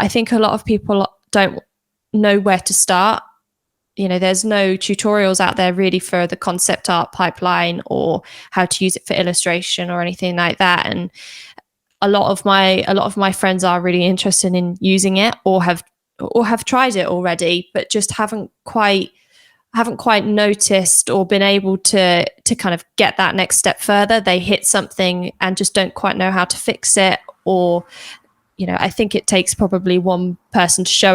I think a lot of people don't know where to start. There's no tutorials out there really for the concept art pipeline or how to use it for illustration or anything like that. And a lot of my friends are really interested in using it or have tried it already, but just haven't quite noticed or been able to kind of get that next step further. They hit something and just don't quite know how to fix it, or I think it takes probably one person to show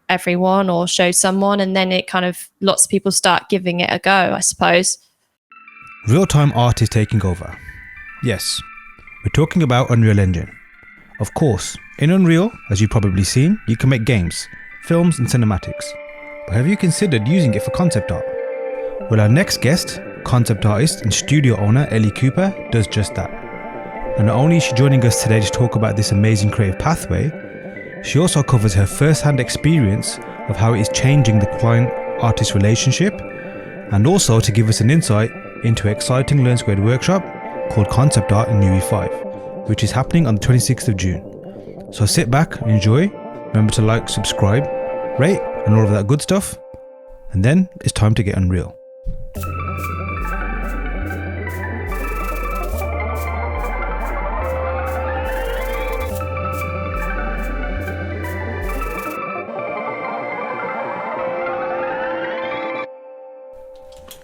everyone or show someone, and then it kind of lots of people start giving it a go, I suppose. Real-time art is taking over. Yes, we're talking about Unreal Engine. Of course, in Unreal, as you've probably seen, you can make games, films and cinematics. But have you considered using it for concept art? Well, our next guest, concept artist and studio owner Ellie Cooper, does just that. And not only is she joining us today to talk about this amazing creative pathway, she also covers her first-hand experience of how it is changing the client-artist relationship, and also to give us an insight into an exciting Learnsquared workshop called Concept Art in Ue5, which is happening on the 26th of June. So sit back and enjoy. Remember to like, subscribe, rate, and all of that good stuff. And then it's time to get unreal.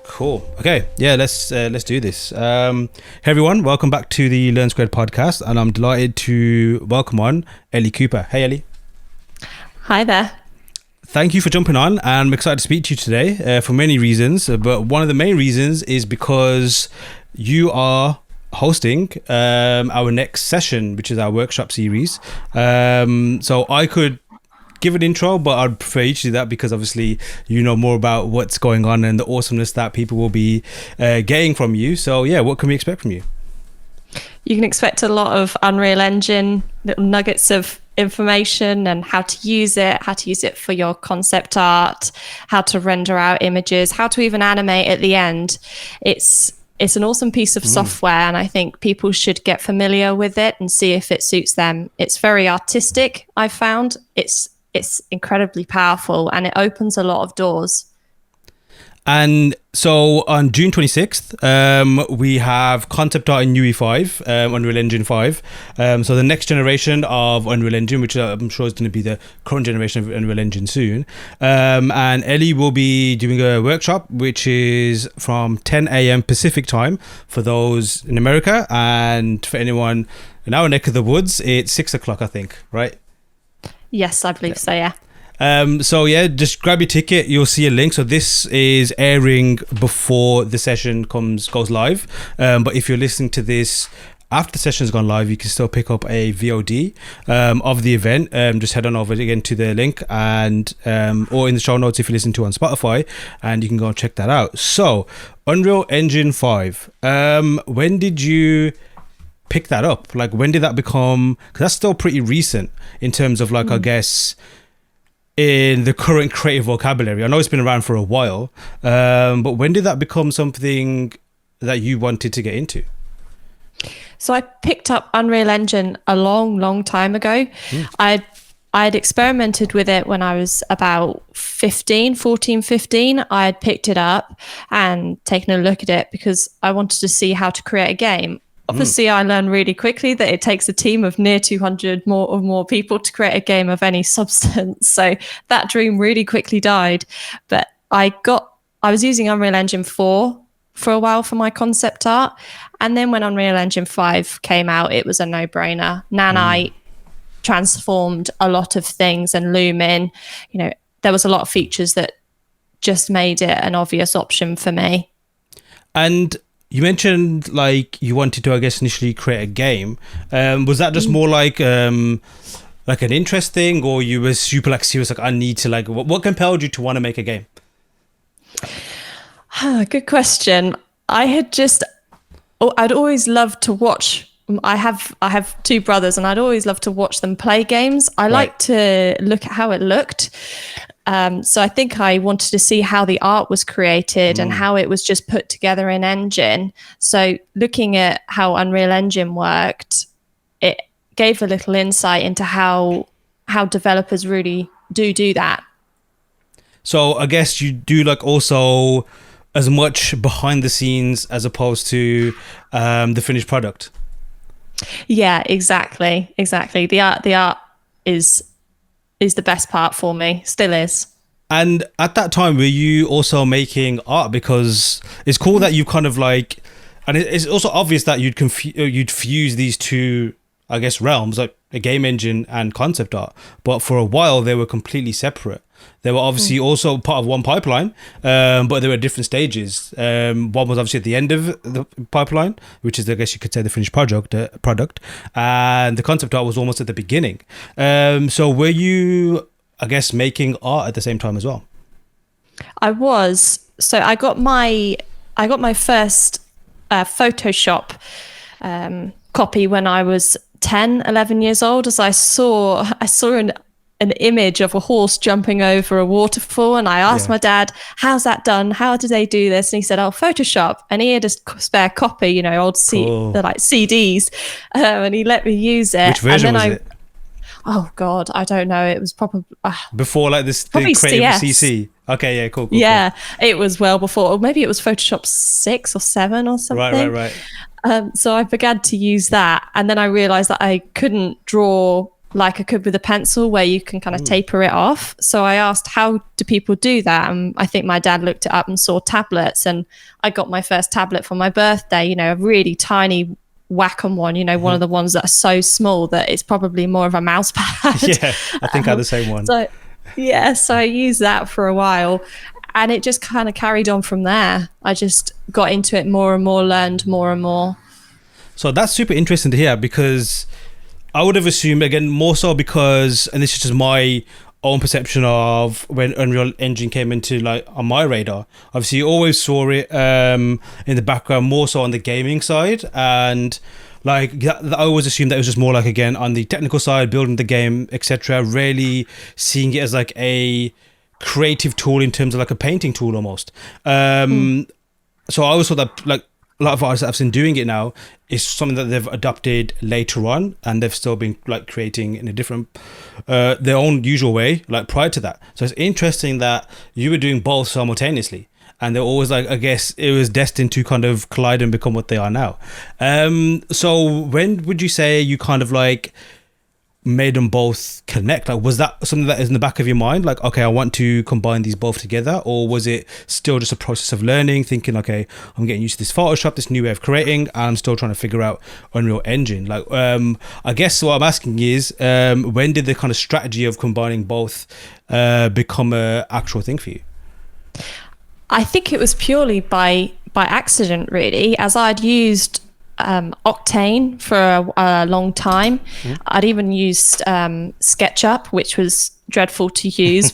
Cool. Okay. Yeah. Let's do this. Hey everyone, welcome back to the Learnsquared podcast, and I'm delighted to welcome on Ellie Cooper. Hey Ellie. Hi there. Thank you for jumping on, and I'm excited to speak to you today for many reasons. But one of the main reasons is because you are hosting our next session, which is our workshop series. So I could give an intro, but I'd prefer you to do that because obviously you know more about what's going on and the awesomeness that people will be getting from you. So yeah, what can we expect from you? You can expect a lot of Unreal Engine, little nuggets of information and how to use it for your concept art, how to render out images, how to even animate at the end. It's an awesome piece of software, and I think people should get familiar with it and see if it suits them. It's very artistic, I've found. It's incredibly powerful, and it opens a lot of doors. And so on June 26th, we have concept art in Ue5, Unreal Engine 5. So the next generation of Unreal Engine, which I'm sure is going to be the current generation of Unreal Engine soon. And Ellie will be doing a workshop, which is from 10 a.m. Pacific time for those in America. And for anyone in our neck of the woods, it's 6 o'clock, I think, right? Yes, I believe so, yeah. So yeah, just grab your ticket. You'll see a link. So this is airing before the session goes live. But if you're listening to this after the session's gone live, you can still pick up a VOD of the event. Just head on over again to the link and or in the show notes if you listen to it on Spotify, and you can go and check that out. So Unreal Engine 5. When did you pick that up? Like, when did that become, because that's still pretty recent in terms of like I guess in the current creative vocabulary. I know it's been around for a while, but when did that become something that you wanted to get into? So I picked up Unreal Engine a long time ago. I'd experimented with it when I was about 15. I had picked it up and taken a look at it because I wanted to see how to create a game. Obviously, I learned really quickly that it takes a team of near 200 or more people to create a game of any substance. So that dream really quickly died. But I was using Unreal Engine 4 for a while for my concept art. And then when Unreal Engine 5 came out, it was a no-brainer. Nanite transformed a lot of things, and Lumen, there was a lot of features that just made it an obvious option for me. And you mentioned like you wanted to, I guess, initially create a game. Was that just more like an interest thing, or you were super like serious, like I need to like, what compelled you to want to make a game? Good question. I'd always loved to watch. I have two brothers, and I'd always loved to watch them play games. I like to look at how it looked. So I think I wanted to see how the art was created and how it was just put together in Engine. So looking at how Unreal Engine worked, it gave a little insight into how how developers really do that. So I guess you do like also as much behind the scenes as opposed to the finished product. Yeah, exactly. The art is the best part for me, still is. And at that time, were you also making art? Because it's cool that you kind of like, and it's also obvious that you'd fuse these two, I guess, realms, like a game engine and concept art. But for a while, they were completely separate. They were obviously also part of one pipeline, but they were at different stages. One was obviously at the end of the pipeline, which is, I guess you could say, the finished product, and the concept art was almost at the beginning. So were you, I guess, making art at the same time as well? I was. So I got my first Photoshop copy when I was 10, 11 years old, as I saw an image of a horse jumping over a waterfall, and I asked my dad, how's that done? How did they do this? And he said, oh, Photoshop. And he had a spare copy, old like CDs, and he let me use it. Which version was it? Oh God, I don't know. It was probably before like this, the creative CC. Okay, yeah, cool. Yeah, cool. It was well before, or maybe it was Photoshop 6 or 7 or something. Right. So I began to use that, and then I realized that I couldn't draw like I could with a pencil, where you can kind of taper it off. So I asked, how do people do that? And I think my dad looked it up and saw tablets, and I got my first tablet for my birthday, a really tiny Wacom one, one of the ones that are so small that it's probably more of a mouse pad. Yeah, I think I had the same one. So I used that for a while, and it just kind of carried on from there. I just got into it more and more, learned more and more. So that's super interesting to hear, because I would have assumed, again, more so because, and this is just my own perception of when Unreal Engine came into like on my radar. Obviously, you always saw it in the background, more so on the gaming side, and like I always assumed that it was just more like, again, on the technical side, building the game, etc. Really seeing it as like a creative tool in terms of like a painting tool almost. So I always thought that like a lot of artists that I've seen doing it now is something that they've adopted later on, and they've still been like creating in a different, their own usual way, like prior to that. So it's interesting that you were doing both simultaneously, and they're always like, I guess it was destined to kind of collide and become what they are now. So when would you say you kind of like made them both connect? Like, was that something that is in the back of your mind, like, okay, I want to combine these both together? Or was it still just a process of learning, thinking, okay, I'm getting used to this Photoshop, this new way of creating, and I'm still trying to figure out Unreal Engine? Like, I guess what I'm asking is, when did the kind of strategy of combining both become a actual thing for you? I think it was purely by accident, really, as I'd used Octane for a long time. I'd even used SketchUp, which was dreadful to use.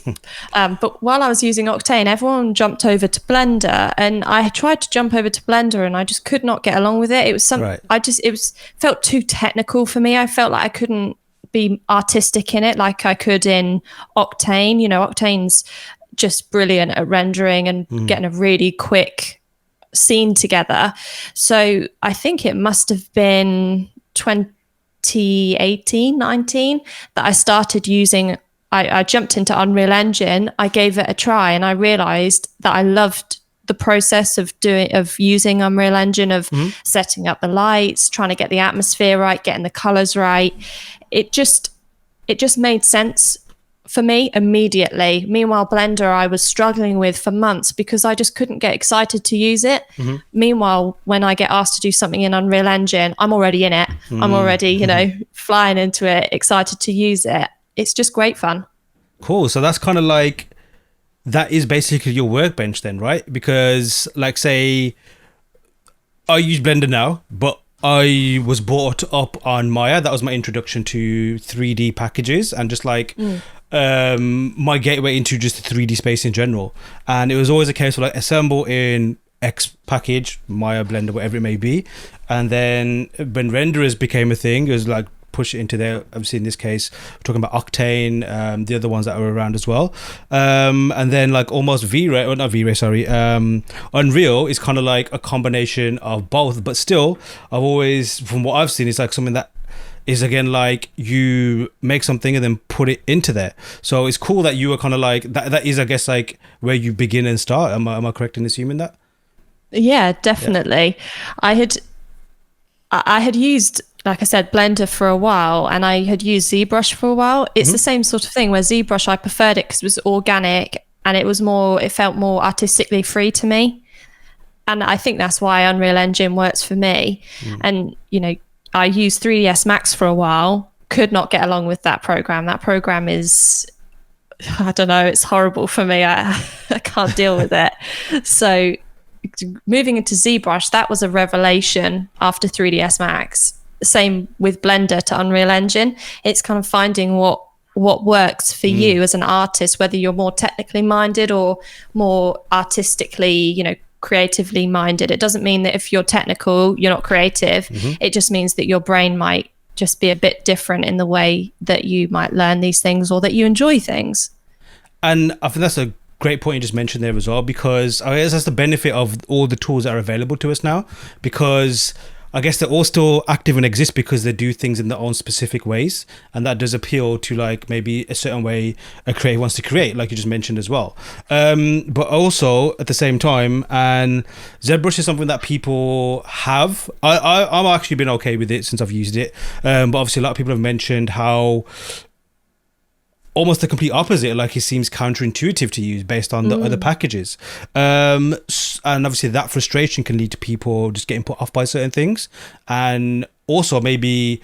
But while I was using Octane, everyone jumped over to Blender, and I tried to jump over to Blender, and I just could not get along with it. It was felt too technical for me. I felt like I couldn't be artistic in it like I could in Octane. Octane's just brilliant at rendering and getting a really quick scene together. So I think it must have been 2018, 19 that I started using, I jumped into Unreal Engine, I gave it a try, and I realized that I loved the process of using Unreal Engine, of setting up the lights, trying to get the atmosphere right, getting the colors right. It just made sense for me immediately. Meanwhile, Blender I was struggling with for months because I just couldn't get excited to use it. Meanwhile, when I get asked to do something in Unreal Engine, I'm already in it. I'm already, flying into it, excited to use it. It's just great fun. Cool. So that's kind of like, that is basically your workbench then, right? Because like, say I use Blender now, but I was brought up on Maya. That was my introduction to 3D packages and just like my gateway into just the 3D space in general. And it was always a case of like, assemble in X package, Maya, Blender, whatever it may be. And then when renderers became a thing, it was like, push it into there. Obviously in this case we're talking about Octane, the other ones that were around as well, and then like almost Unreal is kind of like a combination of both, but still I've always, from what I've seen, it's like something that is again like you make something and then put it into there. So it's cool that you are kind of like that is, I guess, like where you begin and start. Am I correct in assuming that? Yeah, definitely. Yeah. I had used, like I said, Blender for a while, and I had used ZBrush for a while. It's the same sort of thing where ZBrush, I preferred it because it was organic and it felt more artistically free to me. And I think that's why Unreal Engine works for me. And, I used 3ds Max for a while, could not get along with that program. That program is, I don't know, it's horrible for me. I can't deal with it. So moving into ZBrush, that was a revelation after 3ds Max. Same with Blender to Unreal Engine. It's kind of finding what works for you as an artist, whether you're more technically minded or more artistically, creatively minded. It doesn't mean that if you're technical, you're not creative. It just means that your brain might just be a bit different in the way that you might learn these things or that you enjoy things. And I think that's a great point you just mentioned there as well, because I guess that's the benefit of all the tools that are available to us now, because I guess they're all still active and exist because they do things in their own specific ways, and that does appeal to like maybe a certain way a creator wants to create, like you just mentioned as well. But also at the same time, and ZBrush is something that people have. I've actually been okay with it since I've used it, but obviously a lot of people have mentioned how almost the complete opposite, like it seems counterintuitive to use based on the other packages, and obviously that frustration can lead to people just getting put off by certain things, and also maybe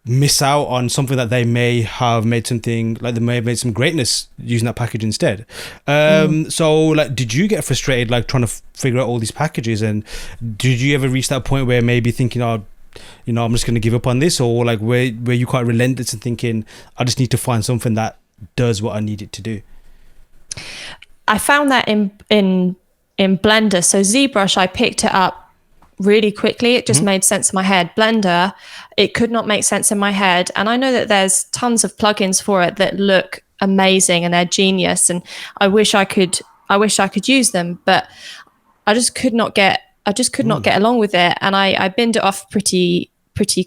miss out on something that they may have made something, like they may have made some greatness using that package instead. So like, did you get frustrated like trying to figure out all these packages, and did you ever reach that point where maybe thinking, I'm just going to give up on this, or like where you quite relentless and thinking, I just need to find something that does what I need it to do? I found that in Blender. So ZBrush, I picked it up really quickly. It just made sense in my head. Blender, it could not make sense in my head. And I know that there's tons of plugins for it that look amazing and they're genius. And I wish I could use them, but I just could not get along with it, and I binned it off pretty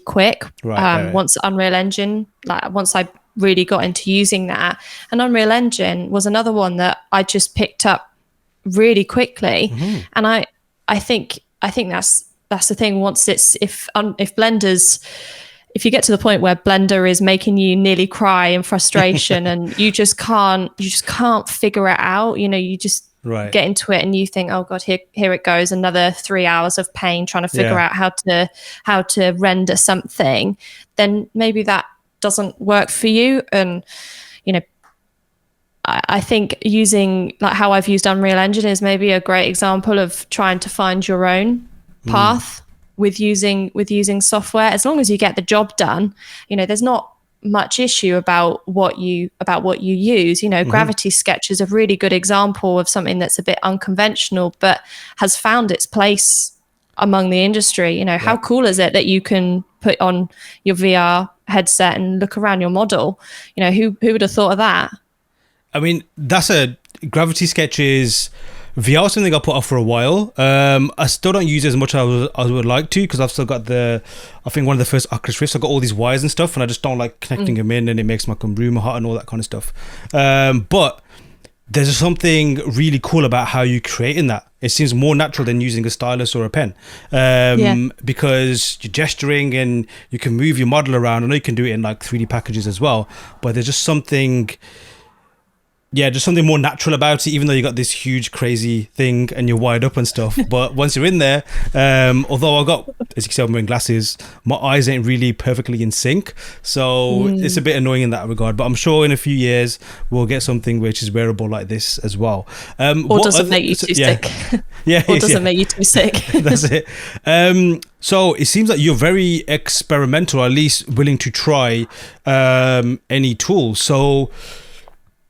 quick. Right. Once Unreal Engine, once I really got into using that, and Unreal Engine was another one that I just picked up really quickly. And I think that's the thing. Once if you get to the point where Blender is making you nearly cry in frustration and you just can't figure it out, you just get into it and you think, oh god, here it goes, another 3 hours of pain trying to figure out how to render something, then maybe that doesn't work for you. And I think using like how I've used Unreal Engine is maybe a great example of trying to find your own path with using software. As long as you get the job done, there's not much issue about what you use. Gravity Sketch is a really good example of something that's a bit unconventional but has found its place among the industry. How cool is it that you can put on your VR headset and look around your model? Who would have thought of that? I mean, Gravity Sketch is VR, something I put off for a while. I still don't use it as much as I would like to, because I've still got I think one of the first Oculus Rifts, I've got all these wires and stuff, and I just don't like connecting them in, and it makes my room hot and all that kind of stuff. But there's something really cool about how you create in that. It seems more natural than using a stylus or a pen, because you're gesturing and you can move your model around. I know you can do it in like 3D packages as well, but there's just something more natural about it, even though you got this huge crazy thing and you're wired up and stuff. But once you're in there, although I got, as you can see, I'm wearing glasses, my eyes ain't really perfectly in sync, so it's a bit annoying in that regard. But I'm sure in a few years we'll get something which is wearable like this as well, or doesn't make you too sick. Or doesn't make you too sick. That's it. So it seems like you're very experimental, or at least willing to try any tool. So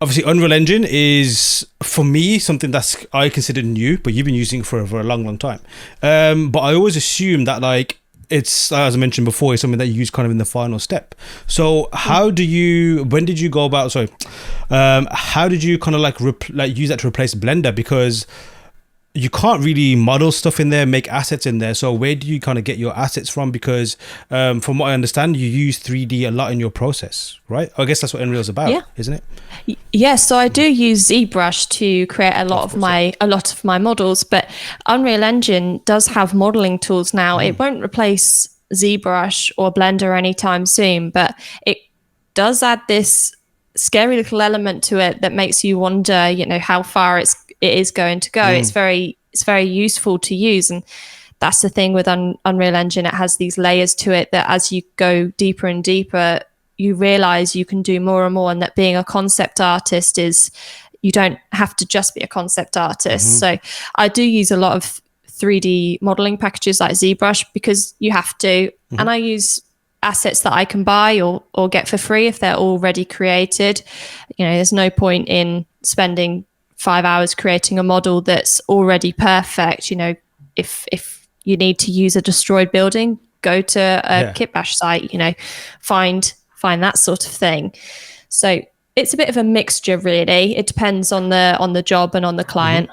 obviously, Unreal Engine is, for me, something that's I consider new, but you've been using it for a long, long time. But I always assume that, like, it's, as I mentioned before, it's something that you use kind of in the final step. So how did you kind of like use that to replace Blender? Because you can't really model stuff in there, make assets in there. So where do you kind of get your assets from? Because from what I understand, you use 3D a lot in your process, right? I guess that's what Unreal's about, isn't it? Yes, so I do use ZBrush to create a lot of my models, but Unreal Engine does have modeling tools now. It won't replace ZBrush or Blender anytime soon, but it does add this scary little element to it that makes you wonder, you know, how far it is going to go. It's very useful to use, and that's the thing with Unreal Engine. It has these layers to it that as you go deeper and deeper, you realize you can do more and more, and that being a concept artist is, you don't have to just be a concept artist. So I do use a lot of 3D modeling packages like ZBrush because you have to, and I use assets that I can buy or get for free if they're already created. You know, there's no point in spending 5 hours creating a model that's already perfect. You know, if you need to use a destroyed building, go to a kitbash site, you know, find that sort of thing. So it's a bit of a mixture, really. It depends on the job and on the client.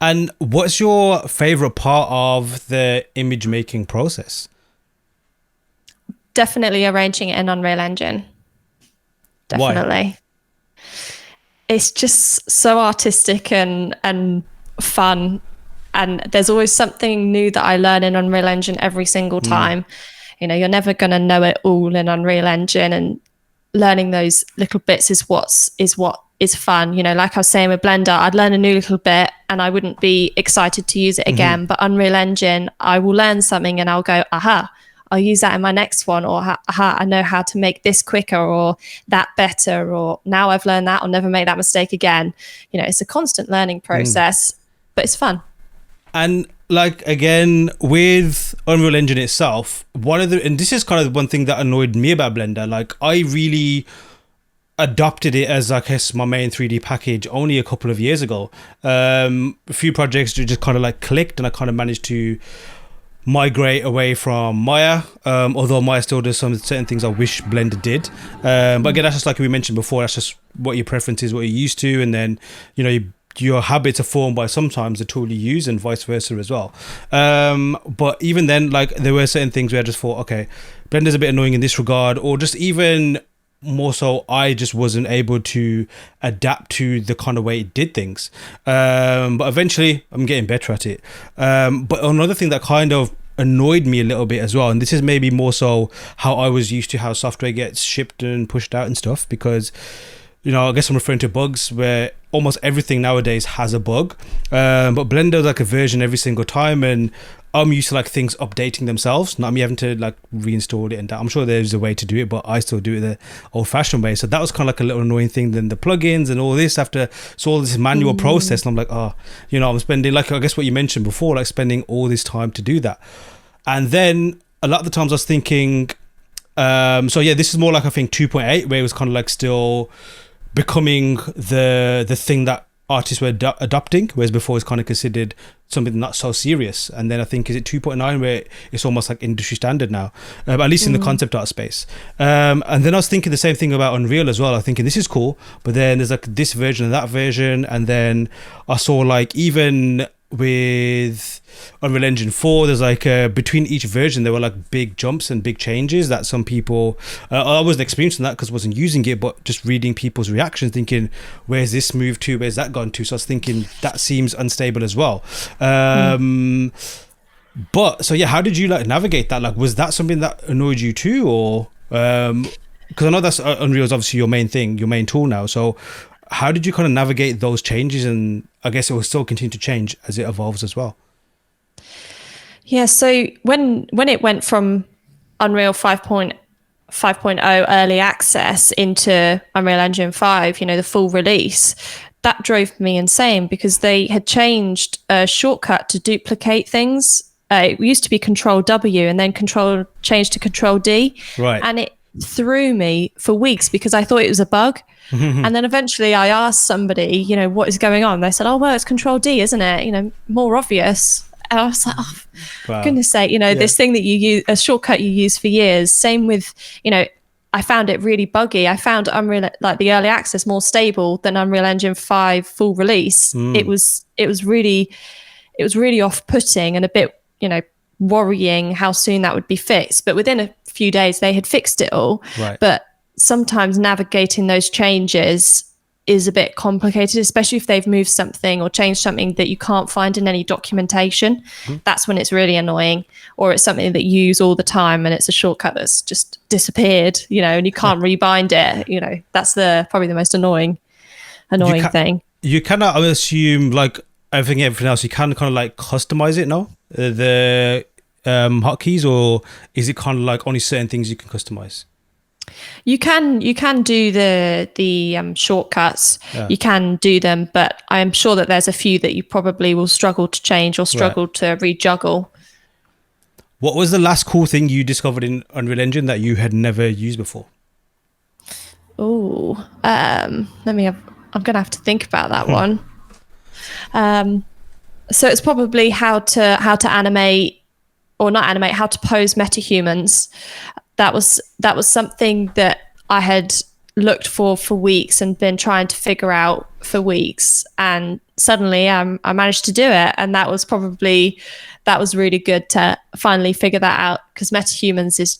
And what's your favorite part of the image making process? Definitely arranging it in Unreal Engine. Definitely. Why? It's just so artistic and fun. And there's always something new that I learn in Unreal Engine every single time. You know, you're never going to know it all in Unreal Engine, and learning those little bits is what is fun. You know, like I was saying with Blender, I'd learn a new little bit and I wouldn't be excited to use it again. But Unreal Engine, I will learn something and I'll go, aha, I'll use that in my next one, or aha, I know how to make this quicker or that better, or now I've learned that, I'll never make that mistake again. You know, it's a constant learning process, but it's fun. And like, again, with Unreal Engine itself, and this is kind of one thing that annoyed me about Blender, like I really adopted it as, I guess, my main 3D package only a couple of years ago. A few projects just kind of like clicked, and I kind of managed to migrate away from Maya, although Maya still does some certain things I wish Blender did. But again, that's just like we mentioned before, that's just what your preference is, what you're used to, and then, you know, your habits are formed by sometimes the tool you use, and vice versa as well. But even then, like, there were certain things where I just thought, okay, Blender's a bit annoying in this regard, or just even more so, I just wasn't able to adapt to the kind of way it did things. But eventually I'm getting better at it. But another thing that kind of annoyed me a little bit as well, and this is maybe more so how I was used to how software gets shipped and pushed out and stuff, because, you know, I guess I'm referring to bugs where almost everything nowadays has a bug. But Blender's like a version every single time, and I'm used to like things updating themselves, not me having to like reinstall it and that. I'm sure there's a way to do it, but I still do it the old-fashioned way. So that was kind of like a little annoying thing. Then the plugins and all this so all this manual process, and I'm like, oh, you know, I'm spending, like, I guess what you mentioned before, like spending all this time to do that. And then a lot of the times I was thinking, so yeah, this is more like, I think 2.8, where it was kind of like still becoming the thing that artists were adopting, whereas before it's kind of considered something not so serious. And then I think, is it 2.9 where it's almost like industry standard now, at least in the concept art space. And then I was thinking the same thing about Unreal as well. I was thinking this is cool, but then there's like this version and that version. And then I saw like even with Unreal Engine 4, there's like between each version there were like big jumps and big changes that some people I wasn't experiencing that because I wasn't using it, but just reading people's reactions, thinking, where's this moved to, where's that gone to? So I was thinking that seems unstable as well. But so yeah, how did you like navigate that? Like, was that something that annoyed you too, or because I know that's Unreal is obviously your main thing, your main tool now, so how did you kind of navigate those changes? And I guess it will still continue to change as it evolves as well. Yeah, so when it went from Unreal 5.0 early access into Unreal Engine 5, you know, the full release, that drove me insane because they had changed a shortcut to duplicate things. It used to be Control W and then changed to Control D. Right. And it threw me for weeks because I thought it was a bug. And then eventually I asked somebody, you know, what is going on? They said, oh, well, it's Control D, isn't it? You know, more obvious. And I was like, oh, wow. Goodness sake, you know, this thing that you use, a shortcut you use for years. Same with, you know, I found it really buggy. I found Unreal, like the early access, more stable than Unreal Engine 5 full release. It was really off-putting and a bit, worrying how soon that would be fixed. But within a few days, they had fixed it all. Right. But sometimes navigating those changes is a bit complicated, especially if they've moved something or changed something that you can't find in any documentation. That's when it's really annoying, or it's something that you use all the time and it's a shortcut that's just disappeared, and you can't rebind it. That's probably the most annoying thing. You cannot, I assume, like everything else, you can kind of like customize it, no? The hotkeys, or is it kind of like only certain things you can customize? You can do the shortcuts. You can do them, but I'm sure that there's a few that you probably will struggle to change or struggle to rejuggle. What was the last cool thing you discovered in Unreal Engine that you had never used before? I'm gonna have to think about that one. So it's probably how to animate, or not animate, how to pose metahumans. That was something that I had looked for weeks and been trying to figure out for weeks, and suddenly I managed to do it, and that was really good to finally figure that out, because metahumans is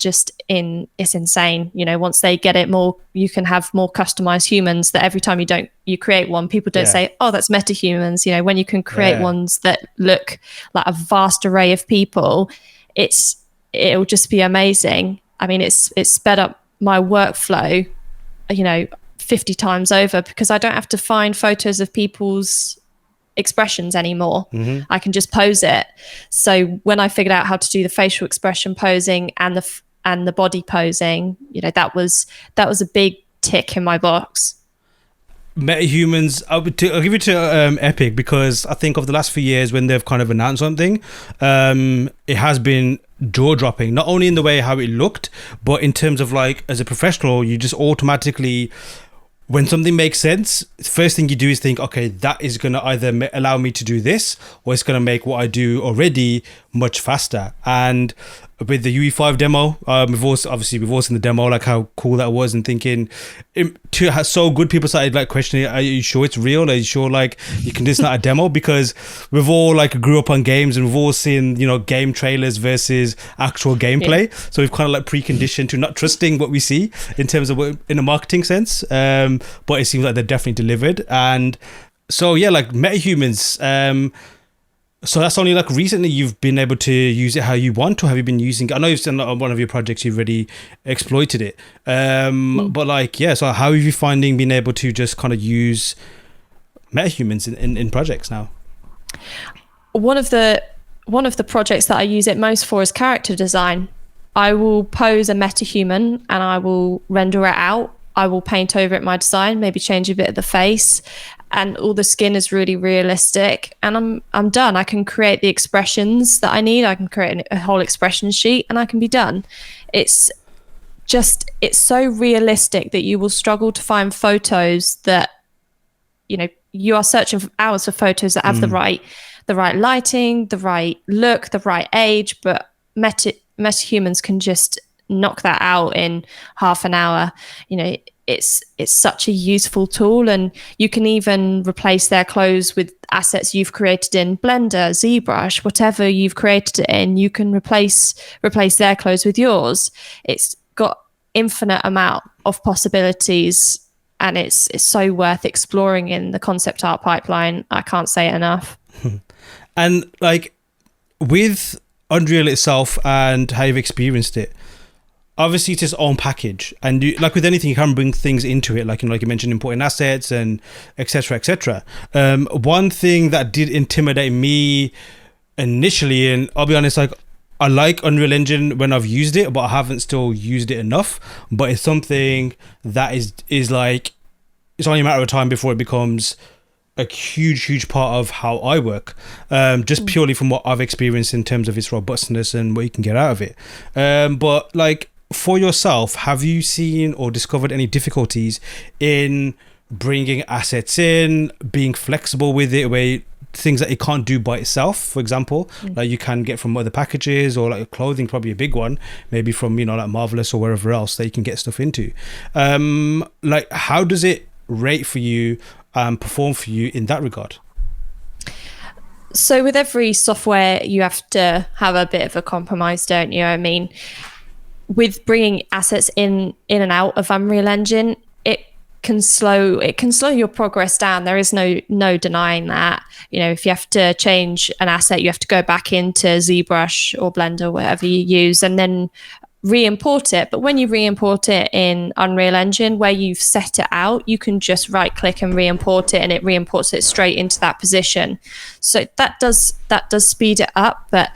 it's insane. Once they get it more, you can have more customized humans that every time you create one, people don't say, oh, that's metahumans. When you can create ones that look like a vast array of people, it'll just be amazing. I mean, it's sped up my workflow, 50 times over, because I don't have to find photos of people's expressions anymore. I can just pose it. So when I figured out how to do the facial expression posing and the body posing, that was a big tick in my box. Metahumans, I'll give it to Epic, because I think of the last few years when they've kind of announced something, it has been jaw-dropping, not only in the way how it looked, but in terms of like, as a professional, you just automatically, when something makes sense, first thing you do is think, okay, that is going to either allow me to do this, or it's going to make what I do already much faster. And with the Ue5 demo, we've all seen the demo, like how cool that was, and thinking so good, people started like questioning, are you sure it's real? Are you sure like you can do this, not a demo? Because we've all like grew up on games, and we've all seen, game trailers versus actual gameplay. So we've kind of like preconditioned to not trusting what we see in terms of in a marketing sense. But it seems like they're definitely delivered. And so, like metahumans, so that's only like recently you've been able to use it how you want, or have you been using it? I know you've done on one of your projects, you've already exploited it. But so how are you finding being able to just kind of use metahumans in projects now? One of the projects that I use it most for is character design. I will pose a metahuman and I will render it out. I will paint over it my design, maybe change a bit of the face, and all the skin is really realistic, and I'm done. I can create the expressions that I need. I can create a whole expression sheet, and I can be done. It's so realistic that you will struggle to find photos that, you are searching for hours for photos that have the right lighting, the right look, the right age, but metahumans can just knock that out in half an hour. It's such a useful tool, and you can even replace their clothes with assets you've created in Blender, ZBrush, whatever you've created it in. You can replace their clothes with yours. It's got infinite amount of possibilities, and it's so worth exploring in the concept art pipeline. I can't say it enough. And like with Unreal itself and how you've experienced it, obviously it's its own package, and like with anything, you can bring things into it, like like you mentioned, importing assets and etc. One thing that did intimidate me initially, and I'll be honest, like I like Unreal Engine when I've used it, but I haven't still used it enough. But it's something that is like, it's only a matter of time before it becomes a huge part of how I work, just purely from what I've experienced in terms of its robustness and what you can get out of it. But like, for yourself, have you seen or discovered any difficulties in bringing assets in, being flexible with it, where things that it can't do by itself, for example, like you can get from other packages, or like clothing, probably a big one, maybe from, like Marvelous or wherever else that you can get stuff into. Like, how does it rate for you, perform for you in that regard? So with every software, you have to have a bit of a compromise, don't you? I mean, with bringing assets in and out of Unreal Engine, it can slow your progress down. There is no denying that. If you have to change an asset, you have to go back into ZBrush or Blender, whatever you use, and then re-import it. But when you re-import it in Unreal Engine, where you've set it out, you can just right click and re-import it, and it re-imports it straight into that position. So that does speed it up. But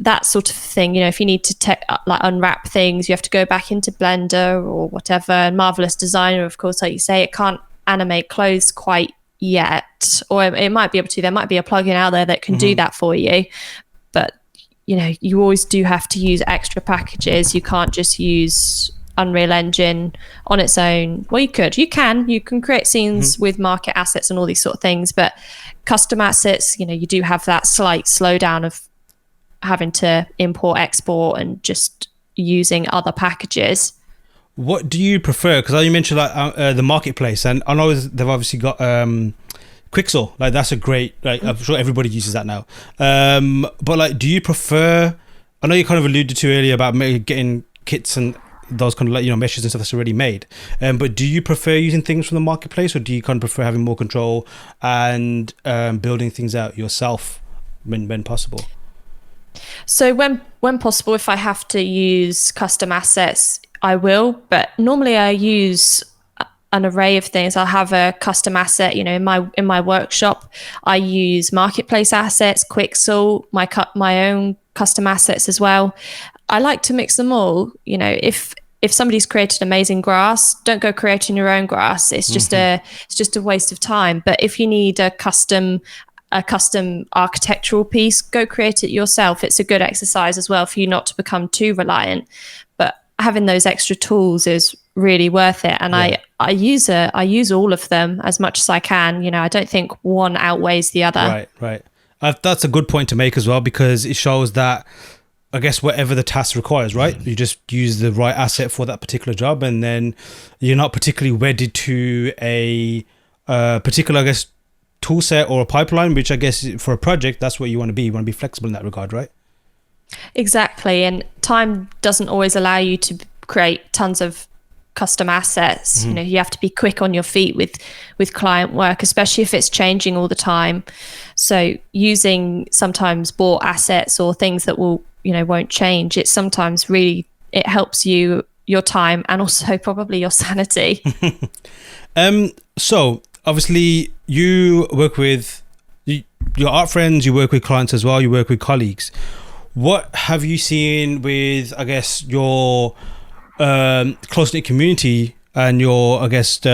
that sort of thing, if you need to like unwrap things, you have to go back into Blender or whatever. And Marvelous Designer, of course, like you say, it can't animate clothes quite yet, or it might be able to. There might be a plugin out there that can do that for you, but you always do have to use extra packages. You can't just use Unreal Engine on its own. Well, you can create scenes with market assets and all these sort of things, but custom assets, you do have that slight slowdown of having to import, export, and just using other packages. What do you prefer? Because you mentioned like the marketplace, and I know they've obviously got Quixel. Like, that's a great, like, I'm sure everybody uses that now. But like, do you prefer? I know you kind of alluded to earlier about getting kits and those kind of like meshes and stuff that's already made. But do you prefer using things from the marketplace, or do you kind of prefer having more control and building things out yourself when possible? So when possible, if I have to use custom assets, I will. But normally I use an array of things. I'll have a custom asset, in my workshop. I use marketplace assets, Quixel, my own custom assets as well. I like to mix them all. If somebody's created amazing grass, don't go creating your own grass. It's just a waste of time. But if you need a custom architectural piece, go create it yourself. It's a good exercise as well for you not to become too reliant. But having those extra tools is really worth it. And I use all of them as much as I can. I don't think one outweighs the other. Right. That's a good point to make as well, because it shows that, I guess, whatever the task requires, right? You just use the right asset for that particular job, and then you're not particularly wedded to a particular, I guess, tool set or a pipeline, which I guess for a project, that's what you want to be. You want to be flexible in that regard, right? Exactly. And time doesn't always allow you to create tons of custom assets. You have to be quick on your feet with client work, especially if it's changing all the time. So using sometimes bought assets or things that won't change, it sometimes really, it helps you, your time, and also probably your sanity. So obviously you work with your art friends, you work with clients as well, you work with colleagues. What have you seen with, I guess, your close-knit community and your, I guess,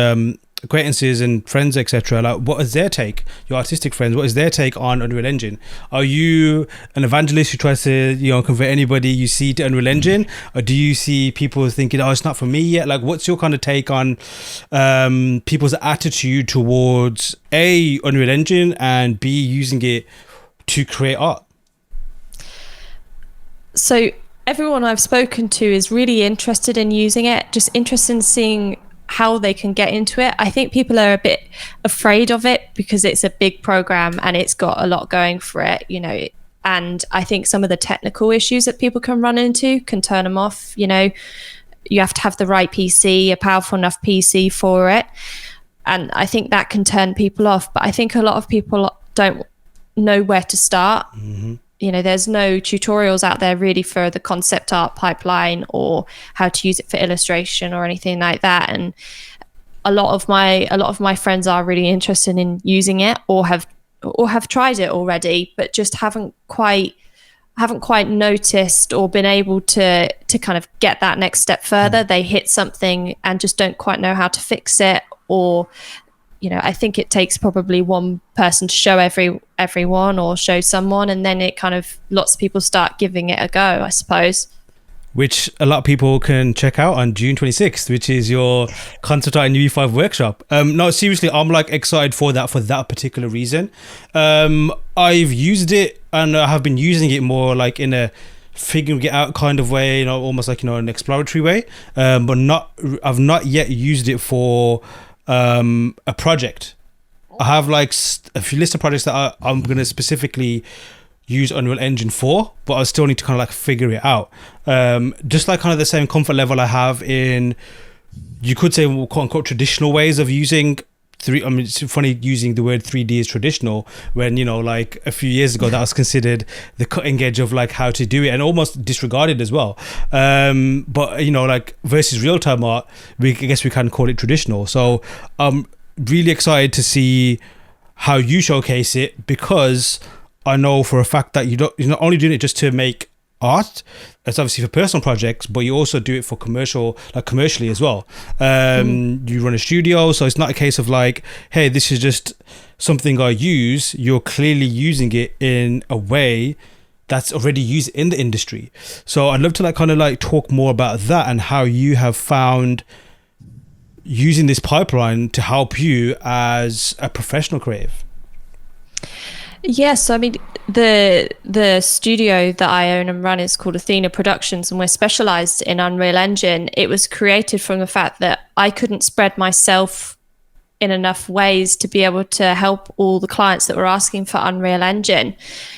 acquaintances and friends, etc.? Like, what is their take, your artistic friends, what is their take on Unreal Engine? Are you an evangelist who tries to convert anybody you see to Unreal Engine, or do you see people thinking, oh, it's not for me yet? Like, what's your kind of take on people's attitude towards Unreal Engine, and B, using it to create art? So everyone I've spoken to is really interested in using it, just interested in seeing how they can get into it. I think people are a bit afraid of it because it's a big program and it's got a lot going for it, and I think some of the technical issues that people can run into can turn them off. You have to have the right PC, a powerful enough PC for it. And I think that can turn people off. But I think a lot of people don't know where to start. There's no tutorials out there really for the concept art pipeline or how to use it for illustration or anything like that. And a lot of my friends are really interested in using it or have tried it already, but just haven't quite noticed or been able to kind of get that next step further. They hit something and just don't quite know how to fix it, or I think it takes probably one person to show everyone or show someone, and then it kind of lots of people start giving it a go, I suppose. which a lot of people can check out on June 26th, which is your concept art and Ue5 workshop. No, seriously, I'm like excited for that particular reason. I've used it and I have been using it more like in a figuring it out kind of way, almost like, an exploratory way. But I've not yet used it for a project. I have like a few list of projects that I'm going to specifically use Unreal Engine for, but I still need to kind of like figure it out. Just like kind of the same comfort level I have in, you could say, quote unquote, traditional ways of using it's funny using the word 3D is traditional when, like a few years ago that was considered the cutting edge of like how to do it and almost disregarded as well. But like versus real-time art, I guess we can call it traditional. So I'm really excited to see how you showcase it, because I know for a fact that you're not only doing it just to make art. It's obviously for personal projects, but you also do it for commercially as well. You run a studio, so it's not a case of like, hey, this is just something I use. You're clearly using it in a way that's already used in the industry. So I'd love to like kind of like talk more about that and how you have found using this pipeline to help you as a professional creative. Yes, I mean, the studio that I own and run is called Athena Productions, and we're specialized in Unreal Engine. It was created from the fact that I couldn't spread myself in enough ways to be able to help all the clients that were asking for Unreal Engine.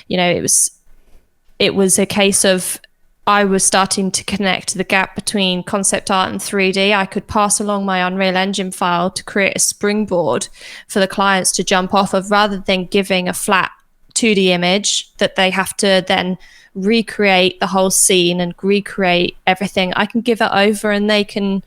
It was a case of I was starting to connect the gap between concept art and 3D. I could pass along my Unreal Engine file to create a springboard for the clients to jump off of, rather than giving a flat 2D image that they have to then recreate the whole scene and recreate everything. I can give it over and they can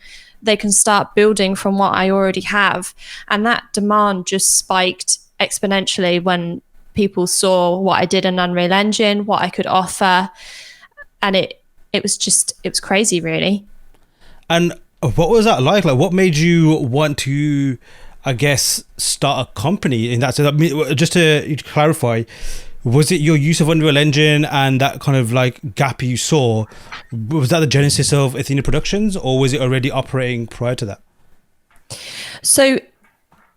start building from what I already have. And that demand just spiked exponentially when people saw what I did in Unreal Engine, what I could offer. And it was crazy, really. And what was that like? Like, what made you want to, I guess, start a company in that? So, just to clarify, was it your use of Unreal Engine and that kind of like gap you saw? Was that the genesis of Athena Productions, or was it already operating prior to that? So,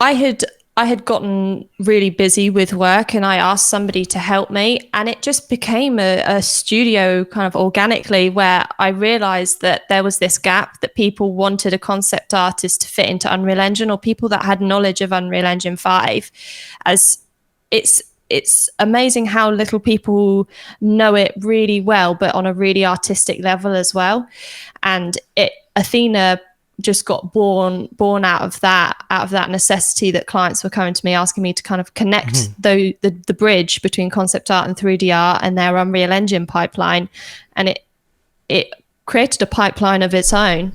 I had gotten really busy with work and I asked somebody to help me, and it just became a studio kind of organically, where I realized that there was this gap, that people wanted a concept artist to fit into Unreal Engine, or people that had knowledge of Unreal Engine 5. As it's amazing how little people know it really well, but on a really artistic level as well. And Athena just got born out of that necessity that clients were coming to me asking me to kind of connect the bridge between concept art and 3D art and their Unreal Engine pipeline, and it created a pipeline of its own.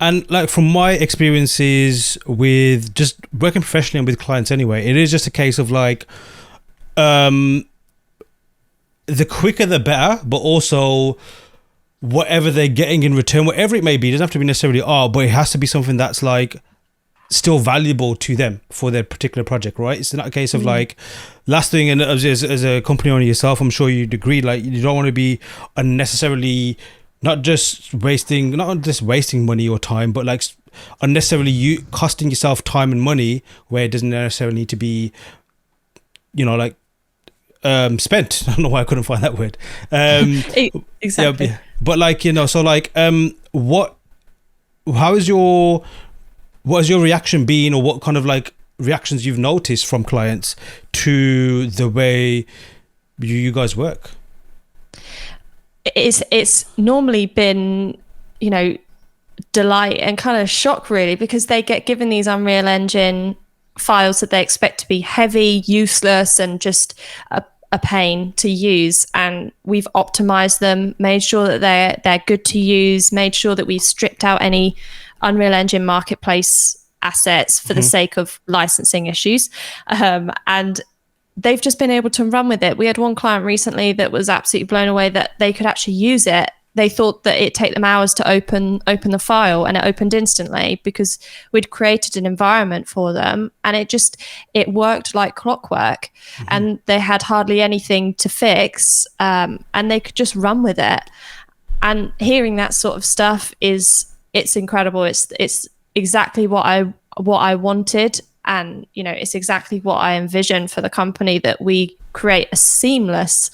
And like from my experiences with just working professionally and with clients anyway, it is just a case of like the quicker the better, but also whatever they're getting in return, whatever it may be, it doesn't have to be necessarily art, but it has to be something that's like still valuable to them for their particular project, right? It's not a case of like, last thing, and as a company owner yourself, I'm sure you'd agree, like you don't want to be unnecessarily not just wasting money or time, but like unnecessarily costing yourself time and money where it doesn't necessarily need to be, like spent. I don't know why I couldn't find that word. Exactly. Yeah, but like, so like, what has your reaction been, or what kind of like reactions you've noticed from clients to the way you guys work? It's normally been, delight and kind of shock, really, because they get given these Unreal Engine files that they expect to be heavy, useless, and just a pain to use, and we've optimized them, made sure that they're good to use, made sure that we stripped out any Unreal Engine marketplace assets for the sake of licensing issues, and they've just been able to run with it. We had one client recently that was absolutely blown away that they could actually use it. They thought that it'd take them hours to open the file, and it opened instantly because we'd created an environment for them, and it worked like clockwork, and they had hardly anything to fix, and they could just run with it. And hearing that sort of stuff it's incredible. It's exactly what I wanted, and it's exactly what I envisioned for the company, that we create a seamless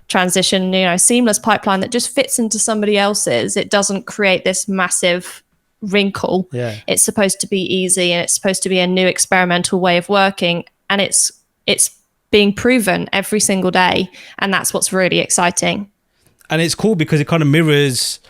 transition, seamless pipeline that just fits into somebody else's. It doesn't create this massive wrinkle. Yeah. It's supposed to be easy, and it's supposed to be a new experimental way of working, and it's being proven every single day, and that's what's really exciting. And it's cool because it kind of mirrors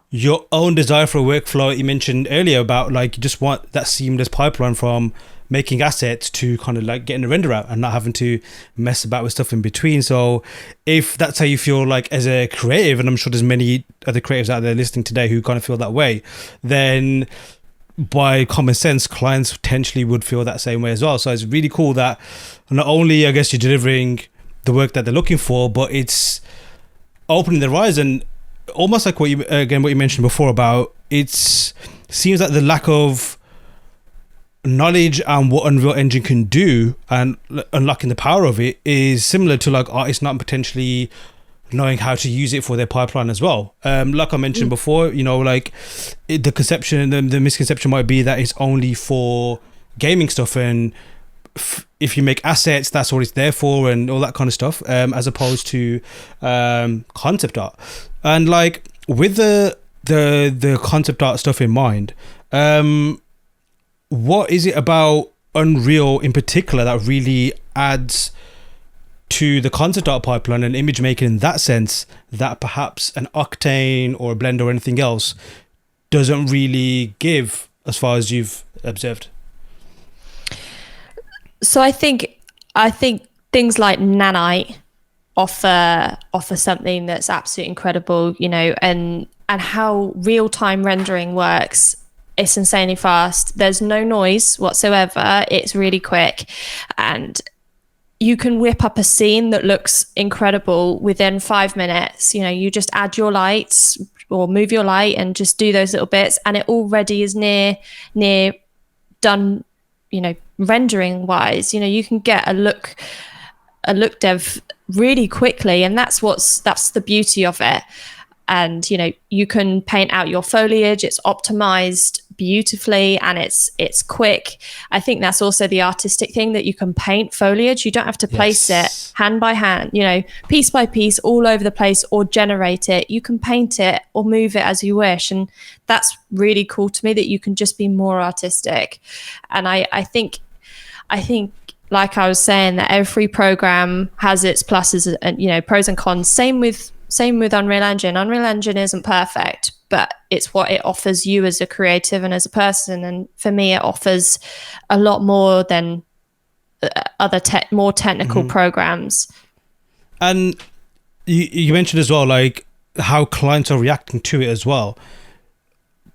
your own desire for a workflow you mentioned earlier about like you just want that seamless pipeline from making assets to kind of like getting a render out and not having to mess about with stuff in between. So if that's how you feel like as a creative, and I'm sure there's many other creatives out there listening today who kind of feel that way, then by common sense, clients potentially would feel that same way as well. So it's really cool that not only, I guess, you're delivering the work that they're looking for, but it's opening their eyes. And almost like what you mentioned before about seems like the lack of knowledge and what Unreal Engine can do and unlocking the power of it is similar to like artists not potentially knowing how to use it for their pipeline as well. Like I mentioned before, like the misconception might be that it's only for gaming stuff, and if you make assets, that's what it's there for, and all that kind of stuff, as opposed to concept art. And like with the concept art stuff in mind, what is it about Unreal in particular that really adds to the concept art pipeline and image making in that sense that perhaps an Octane or a Blender or anything else doesn't really give, as far as you've observed? So I think things like Nanite offer something that's absolutely incredible, and how real-time rendering works. It's insanely fast. There's no noise whatsoever. It's really quick, and you can whip up a scene that looks incredible within 5 minutes. You just add your lights or move your light and just do those little bits, and it already is near done. Rendering wise, you can get a look dev really quickly, and that's the beauty of it. And you can paint out your foliage. It's optimized beautifully, and it's quick. I think that's also the artistic thing, that you can paint foliage. You don't have to place it hand by hand, piece by piece all over the place, or generate it. You can paint it or move it as you wish, and that's really cool to me, that you can just be more artistic. And I think like I was saying, that every program has its pluses and pros and cons. Same with Unreal Engine. Unreal Engine isn't perfect, but it's what it offers you as a creative and as a person. And for me, it offers a lot more than other more technical programs. And you mentioned as well, like how clients are reacting to it as well,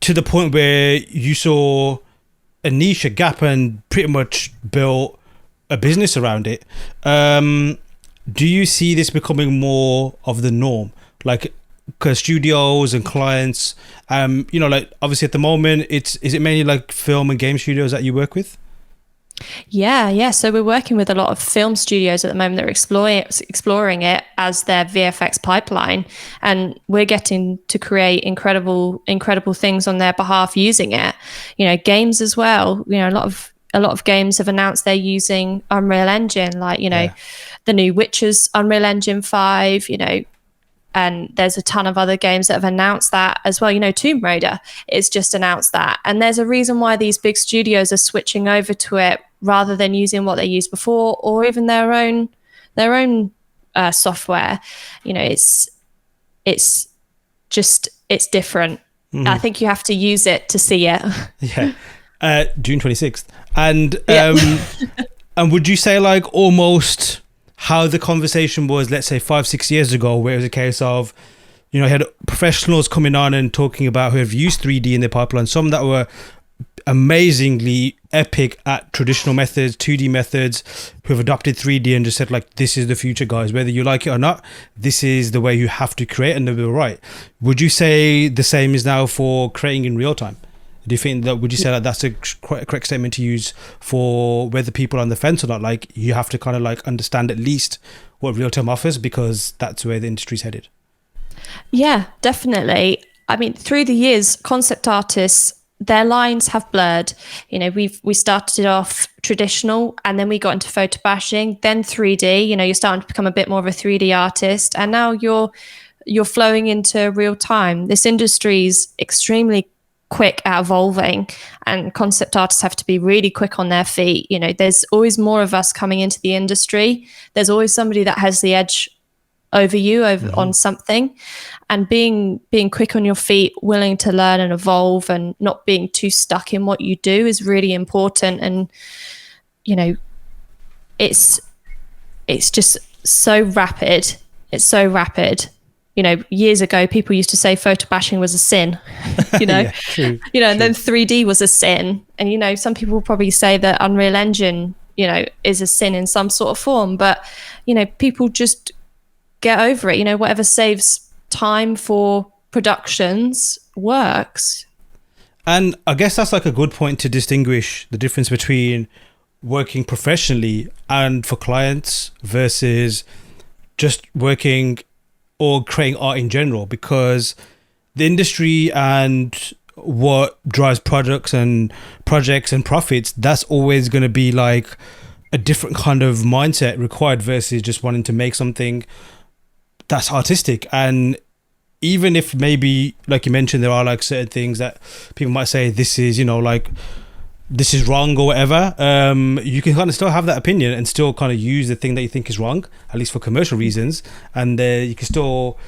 to the point where you saw a niche, a gap, and pretty much built a business around it. Do you see this becoming more of the norm? Like, because studios and clients, like obviously at the moment, is it mainly like film and game studios that you work with? Yeah. So we're working with a lot of film studios at the moment that are exploring it as their VFX pipeline, and we're getting to create incredible things on their behalf using it. Games as well. A lot of games have announced they're using Unreal Engine, like the new Witcher's Unreal Engine 5. And there's a ton of other games that have announced that as well. Tomb Raider is just announced that. And there's a reason why these big studios are switching over to it rather than using what they used before, or even their own software. It's different. I think you have to use it to see it. Yeah. June 26th. And and would you say like almost how the conversation was, let's say 5-6 years ago, where it was a case of, you had professionals coming on and talking about who have used 3D in their pipeline, some that were amazingly epic at traditional methods, 2D methods, who have adopted 3D and just said like, this is the future, guys, whether you like it or not, this is the way you have to create, and they were right. Would you say the same is now for creating in real time? Would you say that that's a correct statement to use for whether people are on the fence or not? Like, you have to kind of like understand at least what real time offers, because that's where the industry's headed. Yeah, definitely. I mean, through the years, concept artists, their lines have blurred. We started off traditional, and then we got into photo bashing, then 3D. You're starting to become a bit more of a 3D artist, and now you're flowing into real time. This industry is extremely quick at evolving, and concept artists have to be really quick on their feet. There's always more of us coming into the industry. There's always somebody that has the edge over you on something, and being quick on your feet, willing to learn and evolve, and not being too stuck in what you do is really important. And it's just so rapid. It's so rapid. Years ago, people used to say photo bashing was a sin, Yeah, true, and then 3D was a sin. And, some people will probably say that Unreal Engine, is a sin in some sort of form, but, people just get over it. Whatever saves time for productions works. And I guess that's like a good point to distinguish the difference between working professionally and for clients versus just working or creating art in general, because the industry and what drives products and projects and profits, that's always going to be like a different kind of mindset required versus just wanting to make something that's artistic. And even if maybe, like you mentioned, there are like certain things that people might say this is, this is wrong or whatever, you can kind of still have that opinion and still kind of use the thing that you think is wrong, at least for commercial reasons, and you can still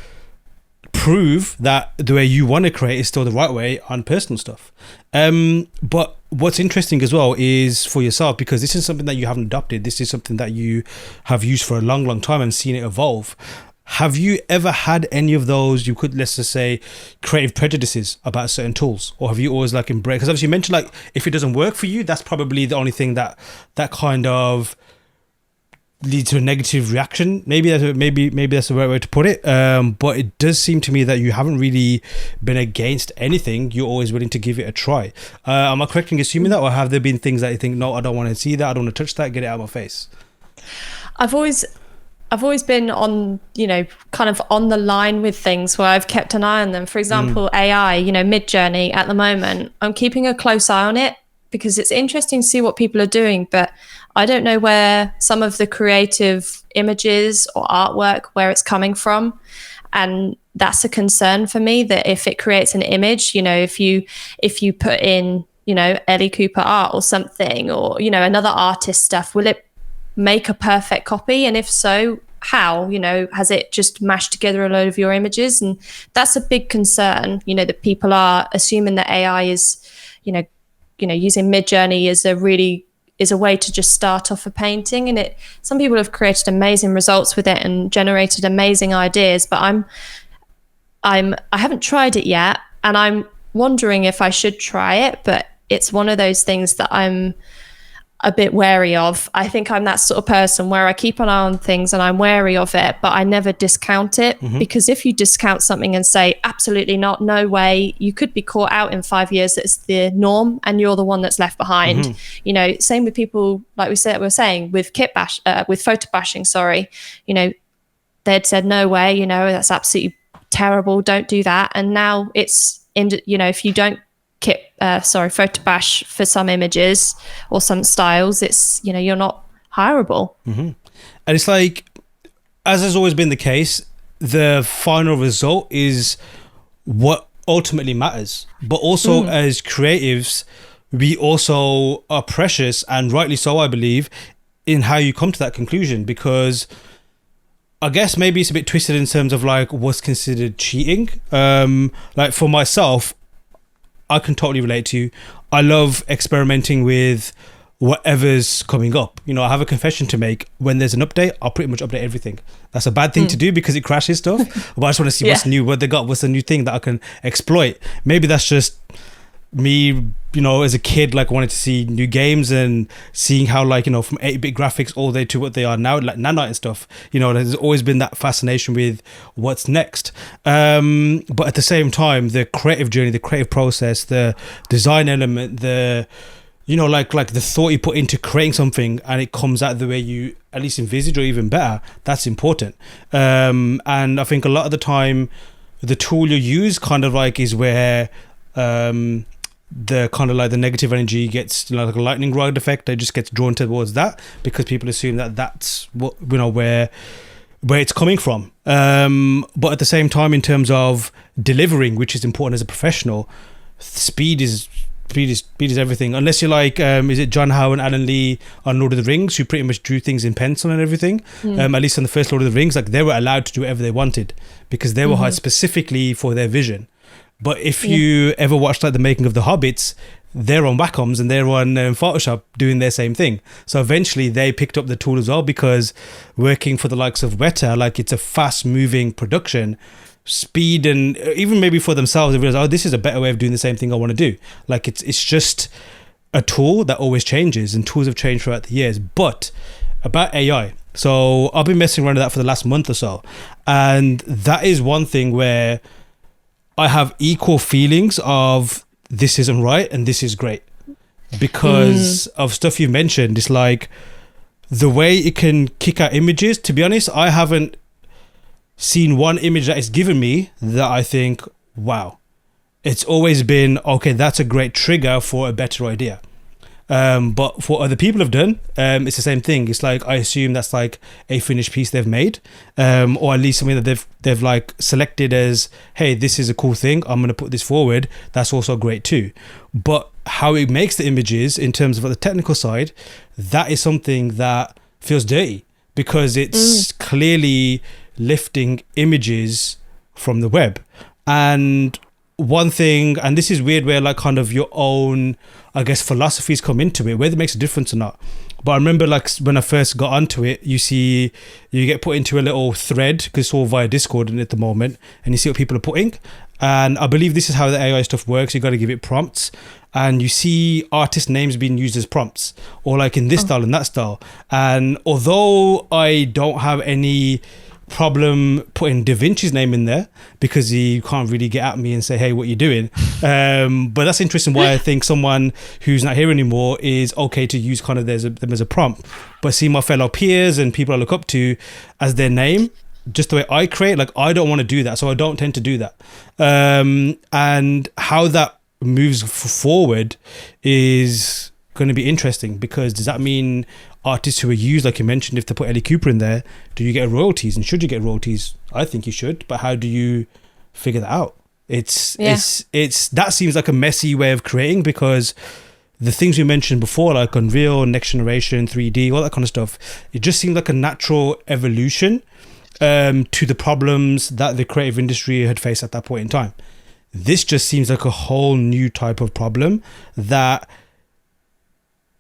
prove that the way you want to create is still the right way on personal stuff. But what's interesting as well is for yourself, because this is something that you haven't adopted, this is something that you have used for a long, long time and seen it evolve. Have you ever had any of those, you could, let's just say, creative prejudices about certain tools? Or have you always like embraced, because obviously you mentioned like if it doesn't work for you, that's probably the only thing that kind of leads to a negative reaction. Maybe that's the right way to put it. But it does seem to me that you haven't really been against anything. You're always willing to give it a try. Am I correct in assuming that? Or have there been things that you think, no, I don't want to see that, I don't want to touch that, get it out of my face? I've always been on, kind of on the line with things where I've kept an eye on them. For example, AI, Mid-Journey at the moment, I'm keeping a close eye on it because it's interesting to see what people are doing, but I don't know where some of the creative images or artwork, where it's coming from. And that's a concern for me, that if it creates an image, if you put in, Ellie Cooper art or something, or, another artist stuff, will it make a perfect copy? And if so, how? Has it just mashed together a load of your images? And that's a big concern, that people are assuming that AI is, using Mid-Journey is a way to just start off a painting. And some people have created amazing results with it and generated amazing ideas, but I haven't tried it yet, and I'm wondering if I should try it, but it's one of those things that I'm a bit wary of. I think I'm that sort of person where I keep an eye on things and I'm wary of it, but I never discount it, because if you discount something and say, absolutely not, no way, you could be caught out in 5 years that it's the norm and you're the one that's left behind. Same with people, like we're saying, with with photo bashing, they'd said, no way, that's absolutely terrible, don't do that. And now it's, if you don't photo bash for some images or some styles, it's you're not hireable. And it's like, as has always been the case, the final result is what ultimately matters. But also as creatives, we also are precious, and rightly so, I believe, in how you come to that conclusion, because I guess maybe it's a bit twisted in terms of like what's considered cheating. Like for myself, I can totally relate to you. I love experimenting with whatever's coming up. I have a confession to make. When there's an update, I'll pretty much update everything. That's a bad thing to do because it crashes stuff. But I just want to see what's new, what they got, what's the new thing that I can exploit. Maybe that's just me, as a kid, like wanting to see new games and seeing how, like, from 8-bit graphics all the way to what they are now, like nanite and stuff. There's always been that fascination with what's next. But at the same time, the creative journey, the creative process, the design element, the like the thought you put into creating something and it comes out the way you at least envisage or even better, that's important. And I think a lot of the time the tool you use kind of like is where the kind of like the negative energy gets, you know, like a lightning rod effect. It just gets drawn towards that because people assume that that's what, you know, where it's coming from. But at the same time, in terms of delivering, which is important as a professional, speed is everything. Unless you're like, is it John Howe and Alan Lee on Lord of the Rings, who pretty much drew things in pencil and everything? At least on the first Lord of the Rings, like they were allowed to do whatever they wanted because they were hired specifically for their vision. But if you ever watched like the making of the Hobbits, they're on Wacom's and they're on Photoshop doing their same thing. So eventually they picked up the tool as well, because working for the likes of Weta, like it's a fast moving production, speed, and even maybe for themselves, they realize, oh, this is a better way of doing the same thing I want to do. Like it's just a tool that always changes, and tools have changed throughout the years. But about AI, so I've been messing around with that for the last month or so, and that is one thing where I have equal feelings of this isn't right and this is great because of stuff you mentioned. It's like the way it can kick out images. To be honest, I haven't seen one image that it's given me that I think, wow. It's always been, okay, that's a great trigger for a better idea. But for other people have done, it's the same thing. It's like, I assume that's like a finished piece they've made, or at least something that they've like selected as, hey, this is a cool thing, I'm going to put this forward. That's also great too. But how it makes the images in terms of the technical side, that is something that feels dirty, because it's clearly lifting images from the web. And one thing, and this is weird, where like kind of your own, I guess, philosophies come into it, whether it makes a difference or not. But I remember like when I first got onto it, you get put into a little thread, because it's all via Discord at the moment, and you see what people are putting. And I believe this is how the AI stuff works. You got to give it prompts, and you see artist names being used as prompts, or like in this style and that style. And although I don't have any problem putting Da Vinci's name in there, because he can't really get at me and say, hey, what you doing? But that's interesting, why I think someone who's not here anymore is okay to use kind of them as a prompt. But see my fellow peers and people I look up to as their name, just the way I create, like I don't want to do that, so I don't tend to do that. And how that moves forward is going to be interesting, because does that mean artists who are used, like you mentioned, if they put Ellie Cooper in there, do you get royalties? And should you get royalties? I think you should, but how do you figure that out? It's that seems like a messy way of creating, because the things we mentioned before, like Unreal, Next Generation, 3D, all that kind of stuff, it just seemed like a natural evolution to the problems that the creative industry had faced at that point in time. This just seems like a whole new type of problem that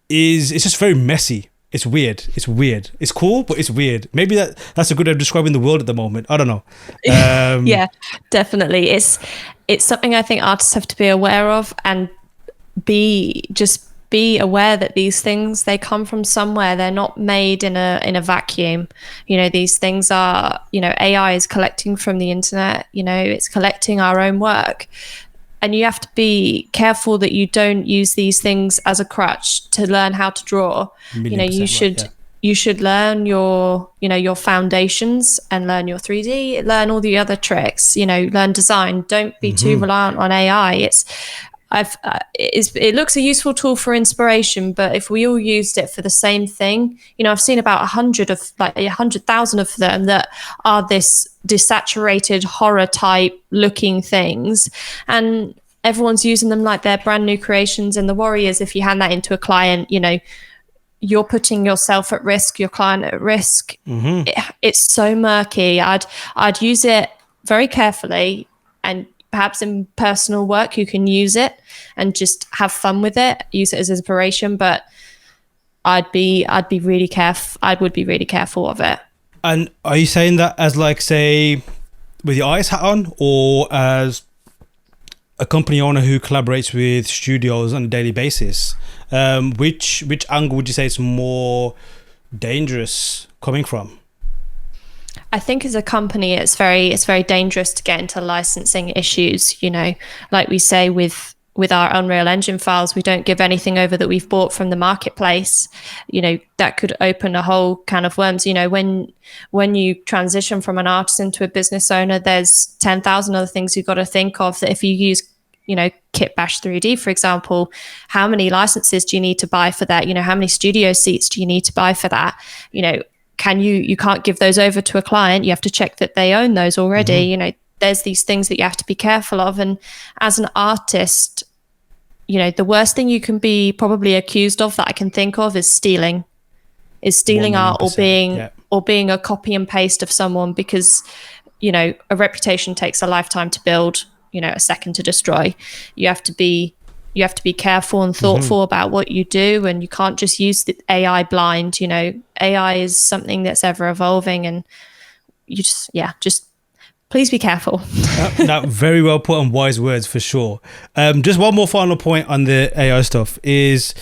it's just very messy. It's weird. It's cool, but it's weird. Maybe that's a good way of describing the world at the moment. I don't know. Yeah, definitely. It's something I think artists have to be aware of, and be aware that these things, they come from somewhere. They're not made in a vacuum. You know, these things are, you know, AI is collecting from the internet. You know, it's collecting our own work. And you have to be careful that you don't use these things as a crutch to learn how to draw. You know, you should learn your foundations and learn your 3D, learn all the other tricks, you know, learn design. Don't be too reliant on AI. It looks a useful tool for inspiration, but if we all used it for the same thing, you know, I've seen about 100,000 of them that are this desaturated horror type looking things, and everyone's using them like they're brand new creations. And the worry is, if you hand that into a client, you know, you're putting yourself at risk, your client at risk. It's so murky. I'd use it very carefully, and perhaps in personal work you can use it and just have fun with it, use it as inspiration, but I'd be really careful. I would be really careful of it. And are you saying that as, like, say, with your eyes hat on, or as a company owner who collaborates with studios on a daily basis? Which angle would you say is more dangerous coming from? I think as a company, it's very dangerous to get into licensing issues. You know, like we say with with our Unreal Engine files, we don't give anything over that we've bought from the marketplace. That could open a whole can of worms. When you transition from an artist into a business owner, there's 10,000 other things you've got to think of. That if you use, Kitbash 3D, for example, how many licenses do you need to buy for that? How many studio seats do you need to buy for that? You can't give those over to a client. You have to check that they own those already. There's these things that you have to be careful of. And as an artist, the worst thing you can be probably accused of that I can think of is stealing art, or being a copy and paste of someone, because, a reputation takes a lifetime to build, a second to destroy. You have to be careful and thoughtful about what you do, and you can't just use the AI blind. AI is something that's ever evolving, and you just please be careful. Now, very well put and wise words for sure. Just one more final point on the AI stuff is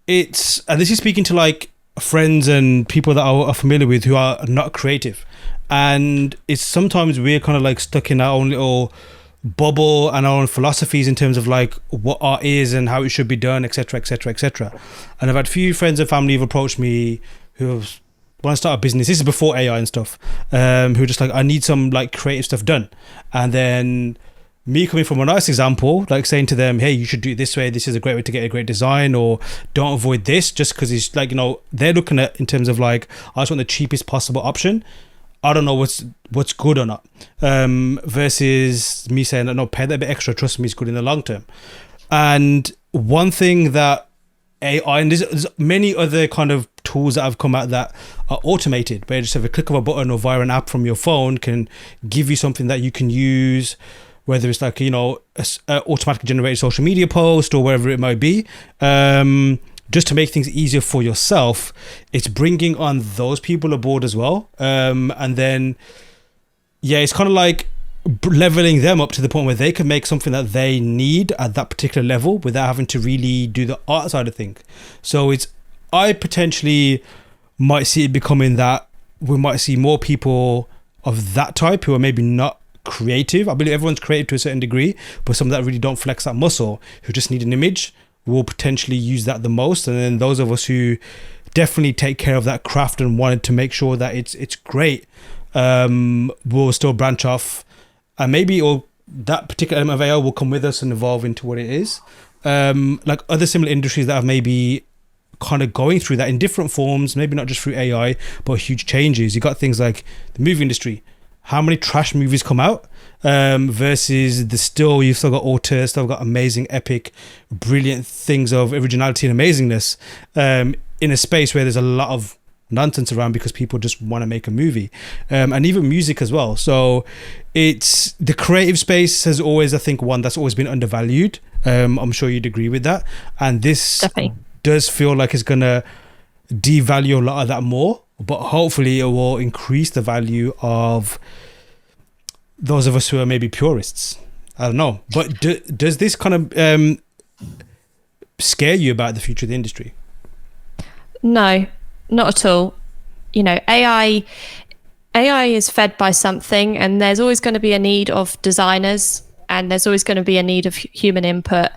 and this is speaking to like friends and people that are familiar with who are not creative. And it's sometimes we're kind of like stuck in our own little bubble and our own philosophies in terms of like what art is and how it should be done, etc., etc., etc. And I've had a few friends and family who've approached me who have want to start a business. This is before AI and stuff. Who are just like, I need some like creative stuff done. And then me coming from a nice example, like saying to them, hey, you should do it this way. This is a great way to get a great design, or don't avoid this just because it's like, they're looking at in terms of like, I just want the cheapest possible option. I don't know what's good or not. Versus me saying, no, pay that bit extra. Trust me, it's good in the long term. And one thing that AI, and there's many other kind of tools that have come out that are automated, where you just have a click of a button or via an app from your phone can give you something that you can use, whether it's like, a automatically generated social media post or wherever it might be, just to make things easier for yourself. It's bringing on those people aboard as well. And then, it's kind of like leveling them up to the point where they can make something that they need at that particular level without having to really do the art side of things. So I potentially might see it becoming that we might see more people of that type who are maybe not creative. I believe everyone's creative to a certain degree, but some that really don't flex that muscle, who just need an image, will potentially use that the most. And then those of us who definitely take care of that craft and wanted to make sure that it's great, will still branch off. And maybe that particular element of AI will come with us and evolve into what it is. Like other similar industries that have maybe kind of going through that in different forms, maybe not just through AI, but huge changes. You got things like the movie industry. How many trash movies come out versus you've still got auteurs, still got amazing, epic, brilliant things of originality and amazingness in a space where there's a lot of nonsense around because people just want to make a movie, and even music as well. So it's the creative space has always, I think, one that's always been undervalued. I'm sure you'd agree with that, and this Definitely does feel like it's gonna devalue a lot of that more, but hopefully it will increase the value of those of us who are maybe purists. I don't know, but does this kind of scare you about the future of the industry? No, not at all. AI is fed by something, and there's always going to be a need of designers, and there's always going to be a need of human input.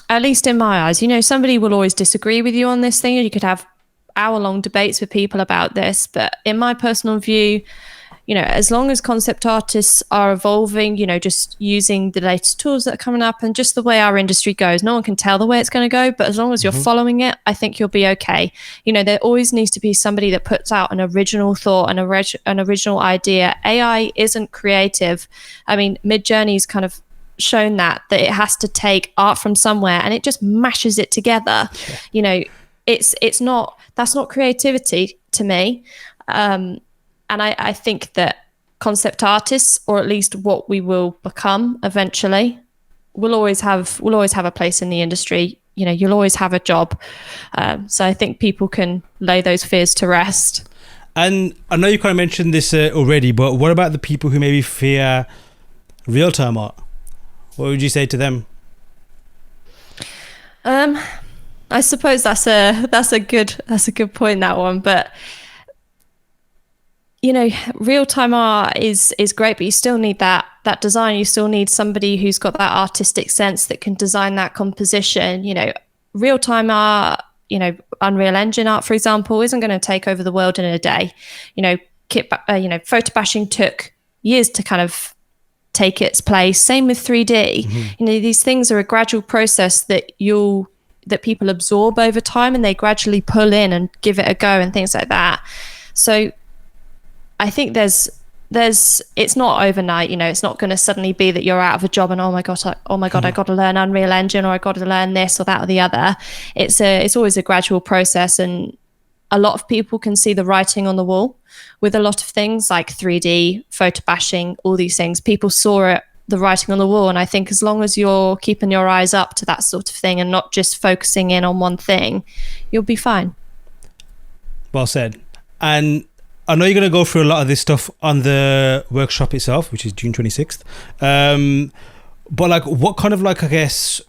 At least in my eyes, somebody will always disagree with you on this thing, and you could have hour-long debates with people about this. But in my personal view, as long as concept artists are evolving, just using the latest tools that are coming up, and just the way our industry goes, no one can tell the way it's going to go, but as long as you're following it, I think you'll be okay. There always needs to be somebody that puts out an original thought and an original idea. AI isn't creative. I mean, Midjourney's kind of shown that it has to take art from somewhere and it just mashes it together. That's not creativity to me. And I think that concept artists, or at least what we will become eventually, will always have a place in the industry. You'll always have a job. So I think people can lay those fears to rest. And I know you kind of mentioned this already, but what about the people who maybe fear real-time art? What would you say to them? I suppose that's a good point, that one. But real-time art is great, but you still need that design. You still need somebody who's got that artistic sense that can design that composition. Real-time art, Unreal Engine art, for example, isn't going to take over the world in a day. Photo bashing took years to kind of take its place. Same with 3D. These things are a gradual process that people absorb over time, and they gradually pull in and give it a go and things like that. So I think it's not overnight. It's not going to suddenly be that you're out of a job and oh my god, I got to learn Unreal Engine, or I got to learn this or that or the other. It's always a gradual process, and a lot of people can see the writing on the wall with a lot of things like 3D, photo bashing, all these things. People saw the writing on the wall, and I think as long as you're keeping your eyes up to that sort of thing and not just focusing in on one thing, you'll be fine. Well said. And I know you're going to go through a lot of this stuff on the workshop itself, which is June 26th. But what kind of I guess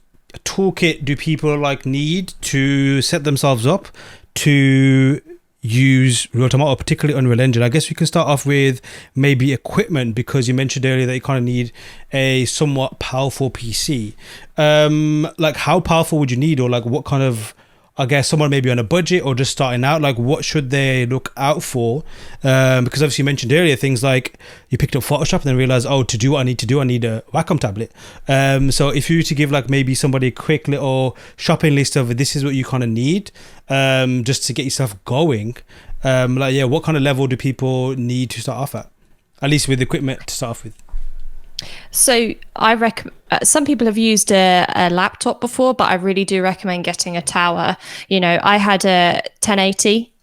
toolkit do people need to set themselves up to use real-time art, or particularly Unreal Engine? I guess we can start off with maybe equipment, because you mentioned earlier that you kind of need a somewhat powerful PC. How powerful would you need, or what kind of, I guess, someone maybe on a budget or just starting out, what should they look out for? Because obviously you mentioned earlier things like you picked up Photoshop and then realized, to do what I need to do, I need a Wacom tablet. So if you were to give maybe somebody a quick little shopping list of this is what you kind of need, just to get yourself going, what kind of level do people need to start off at least with equipment to start off with? So I recommend, some people have used a laptop before, but I really do recommend getting a tower. I had a 1080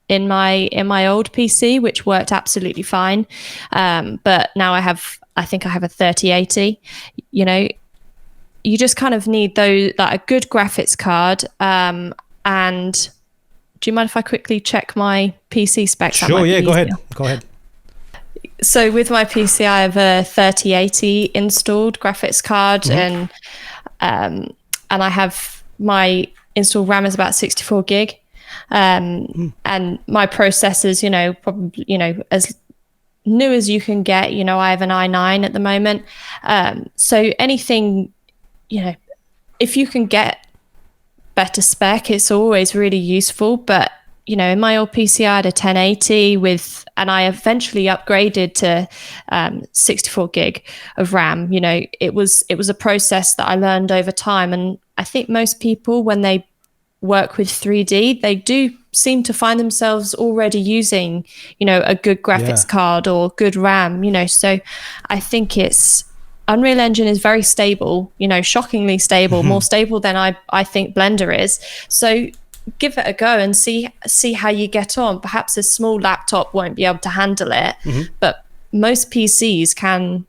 in my old PC, which worked absolutely fine. But now I think I have a 3080. You just kind of need a good graphics card. And do you mind if I quickly check my PC specs? Sure, yeah, go ahead. So with my PC, I have a 3080 installed graphics card, and I have my installed RAM is about 64 gig, and my processors, probably, as new as you can get. I have an i9 at the moment, so anything, if you can get better spec, it's always really useful. But in my old PC, I had a 1080 and I eventually upgraded to 64 gig of RAM. It was a process that I learned over time. And I think most people, when they work with 3D, they do seem to find themselves already using, a good graphics card or good RAM, So I think Unreal Engine is very stable, shockingly stable, more stable than I think Blender is. So give it a go and see how you get on. Perhaps a small laptop won't be able to handle it, but most PCs can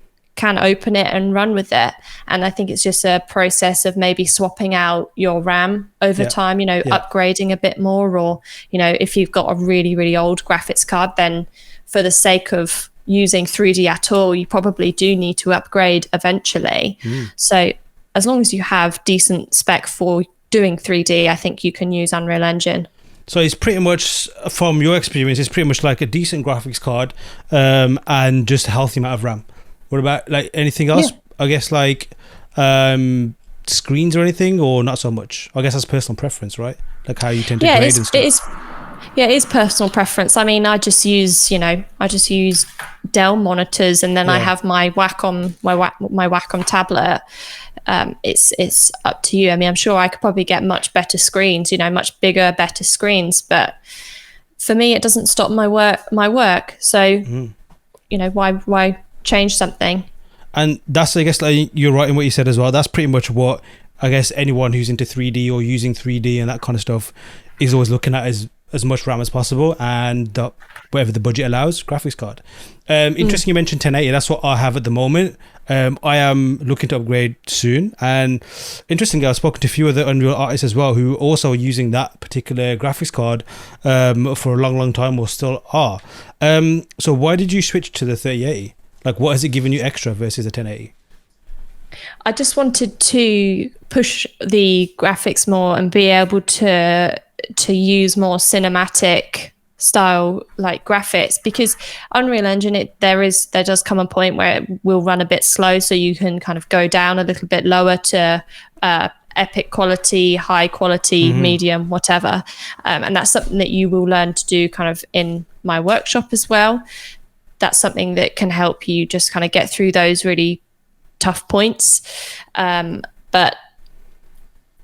open it and run with it. And I think it's just a process of maybe swapping out your RAM over time, upgrading a bit more, or if you've got a really, really old graphics card, then for the sake of using 3D at all, you probably do need to upgrade eventually. So as long as you have decent spec for doing 3D, I think you can use Unreal Engine. So it's pretty much, from your experience, it's pretty much like a decent graphics card, and just a healthy amount of RAM. What about anything else? I guess screens or anything, or not so much? I guess that's personal preference, right? How you tend to grade and stuff. It is personal preference. I mean, I just use Dell monitors, and then I have my Wacom tablet. It's up to you. I mean, I'm sure I could probably get much better screens, much bigger, better screens, but for me, it doesn't stop my work. So, why change something? And that's, I guess, you're right in what you said as well. That's pretty much what I guess anyone who's into 3D or using 3D and that kind of stuff is always looking at, as much RAM as possible, and whatever the budget allows, graphics card. Interesting you mentioned 1080. That's what I have at the moment. I am looking to upgrade soon, and interestingly, I've spoken to a few other Unreal artists as well who also are using that particular graphics card for a long time, or still are. So why did you switch to the 3080? What has it given you extra versus the 1080? I just wanted to push the graphics more and be able to use more cinematic style like graphics, because Unreal Engine, there does come a point where it will run a bit slow, so you can kind of go down a little bit lower to epic quality, high quality, medium, whatever, and that's something that you will learn to do kind of in my workshop as well. That's something that can help you just kind of get through those really tough points, but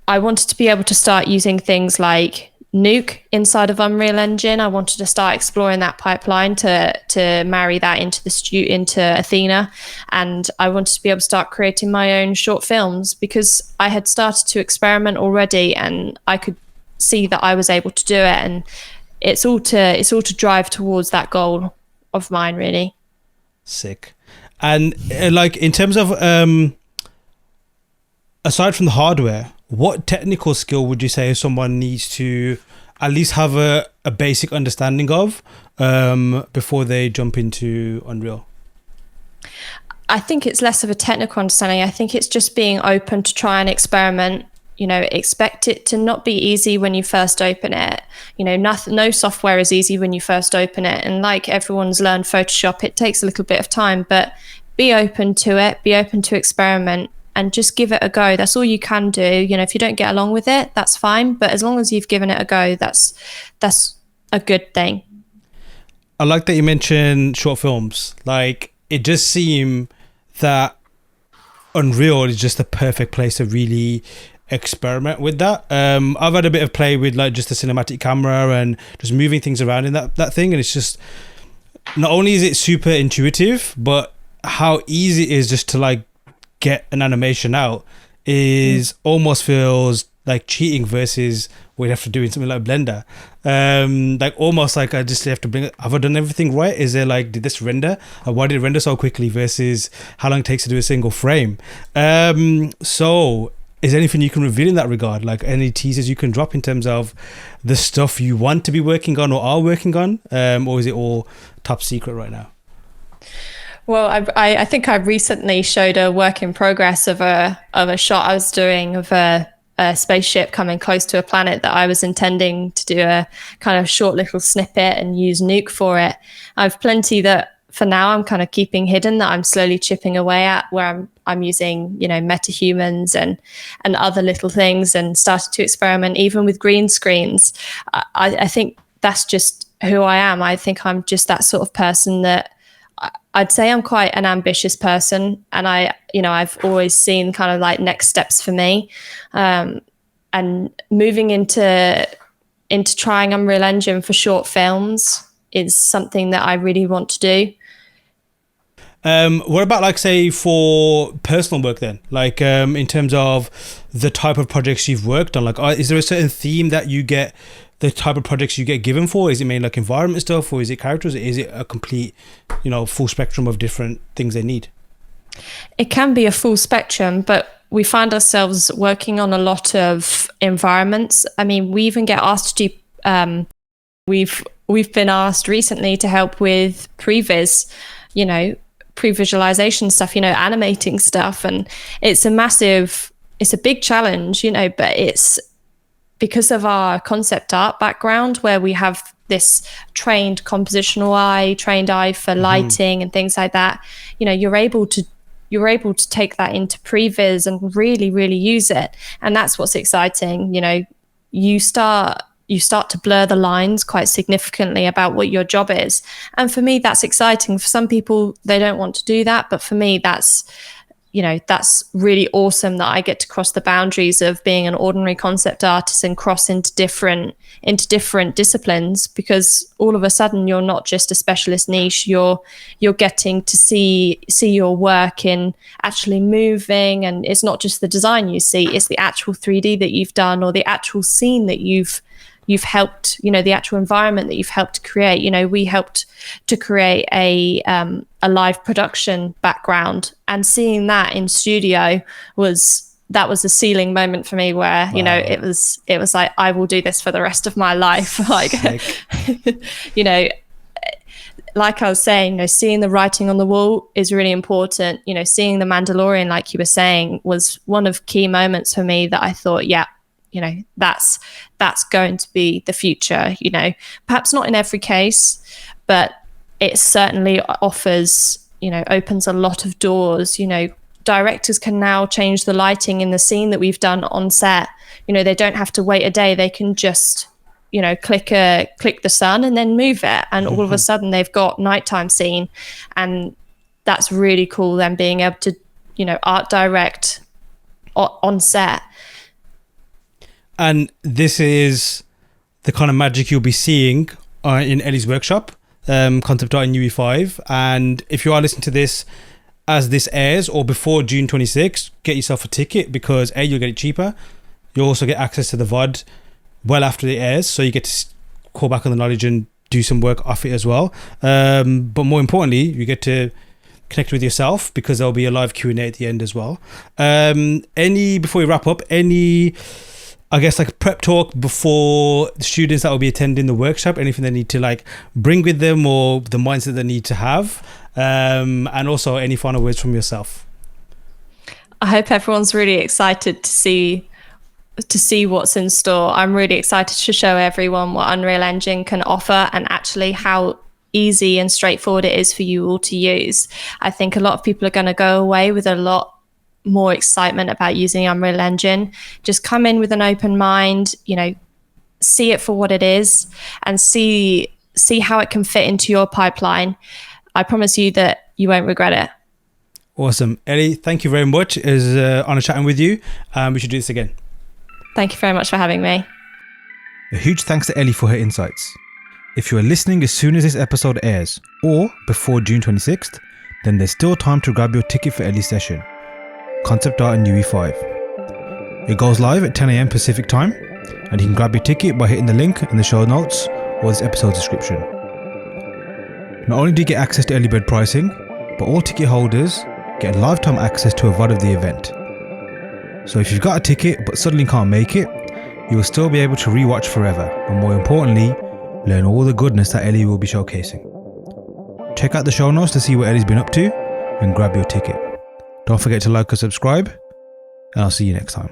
I wanted to be able to start using things like Nuke inside of Unreal Engine. I wanted to start exploring that pipeline to marry that into Athena, and I wanted to be able to start creating my own short films, because I had started to experiment already, and I could see that I was able to do it, and it's all to drive towards that goal of mine, really. Sick. And like in terms of aside from the hardware, what technical skill would you say someone needs to at least have a basic understanding of before they jump into Unreal? I think it's less of a technical understanding. I think it's just being open to try and experiment. Expect it to not be easy when you first open it. No software is easy when you first open it. And like everyone's learned Photoshop, it takes a little bit of time, but be open to it, be open to experiment, and just give it a go. That's all you can do. If you don't get along with it, that's fine. But as long as you've given it a go, that's a good thing. I like that you mentioned short films. Like, it does seem that Unreal is just the perfect place to really experiment with that. I've had a bit of play with like just the cinematic camera and just moving things around in that thing, and it's just, not only is it super intuitive, but how easy it is just to like get an animation out is almost feels like cheating versus what you have to do in something like Blender. Like almost like I just have to bring it. Have I done everything right? Is there like, did this render? Why did it render so quickly versus how long it takes to do a single frame? So is there anything you can reveal in that regard? Like any teasers you can drop in terms of the stuff you want to be working on or are working on? Or is it all top secret right now? Well, I think I recently showed a work in progress of a shot I was doing of a spaceship coming close to a planet that I was intending to do a kind of short little snippet and use Nuke for it. I've plenty that for now I'm kind of keeping hidden that I'm slowly chipping away at, where I'm using metahumans and other little things, and started to experiment even with green screens. I think that's just who I am. I think I'm just that sort of person that I'd say I'm quite an ambitious person, and I've always seen kind of like next steps for me, and moving into trying Unreal Engine for short films is something that I really want to do. What about like say for personal work then? Like in terms of the type of projects you've worked on, like is there a certain theme that you get, the type of projects you get given for? Is it mainly like environment stuff, or is it characters? Is it a complete, full spectrum of different things they need? It can be a full spectrum, but we find ourselves working on a lot of environments. I mean, we even get asked to do, we've been asked recently to help with previs, pre-visualization stuff, animating stuff. And it's a big challenge, but it's because of our concept art background, where we have this trained compositional eye, trained eye for lighting and things like that. You're able to take that into previs and really, really use it. And that's what's exciting. You start to blur the lines quite significantly about what your job is. And for me, that's exciting. For some people, they don't want to do that. But for me, that's really awesome that I get to cross the boundaries of being an ordinary concept artist and cross into different disciplines, because all of a sudden you're not just a specialist niche, you're getting to see your work in actually moving, and it's not just the design you see, it's the actual 3D that you've done, or the actual scene that you've helped, the actual environment that you've helped create. We helped to create a live production background, and seeing that in studio was a sealing moment for me, where, wow, it was like, I will do this for the rest of my life. Like, like I was saying, seeing the writing on the wall is really important. Seeing The Mandalorian, like you were saying, was one of key moments for me that I thought, yeah, that's going to be the future. Perhaps not in every case, but it certainly offers, opens a lot of doors. Directors can now change the lighting in the scene that we've done on set. They don't have to wait a day. They can just click the sun and then move it, and all of a sudden they've got nighttime scene. And that's really cool, them being able to art direct on set. And this is the kind of magic you'll be seeing in Ellie's workshop, concept art in Ue5. And if you are listening to this as this airs or before June 26th, get yourself a ticket, because you'll get it cheaper. You'll also get access to the VOD well after it airs, so you get to call back on the knowledge and do some work off it as well. But more importantly, you get to connect with yourself, because there'll be a live Q&A at the end as well. Before we wrap up, I guess like prep talk before the students that will be attending the workshop, anything they need to like bring with them, or the mindset they need to have, and also any final words from yourself? I hope everyone's really excited to see what's in store. I'm really excited to show everyone what Unreal Engine can offer, and actually how easy and straightforward it is for you all to use. I think a lot of people are going to go away with a lot more excitement about using Unreal Engine. Just come in with an open mind, see it for what it is, and see how it can fit into your pipeline. I promise you that you won't regret it. Awesome. Ellie, thank you very much. It was an honor chatting with you. We should do this again. Thank you very much for having me. A huge thanks to Ellie for her insights. If you are listening as soon as this episode airs, or before June 26th, then there's still time to grab your ticket for Ellie's session, Concept Art in Ue5. It goes live at 10 AM Pacific time, and you can grab your ticket by hitting the link in the show notes or this episode's description. Not only do you get access to early bird pricing, but all ticket holders get lifetime access to a VOD of the event. So if you've got a ticket but suddenly can't make it, you will still be able to rewatch forever, and more importantly, learn all the goodness that Ellie will be showcasing. Check out the show notes to see what Ellie's been up to, and grab your ticket. Don't forget to like or subscribe, and I'll see you next time.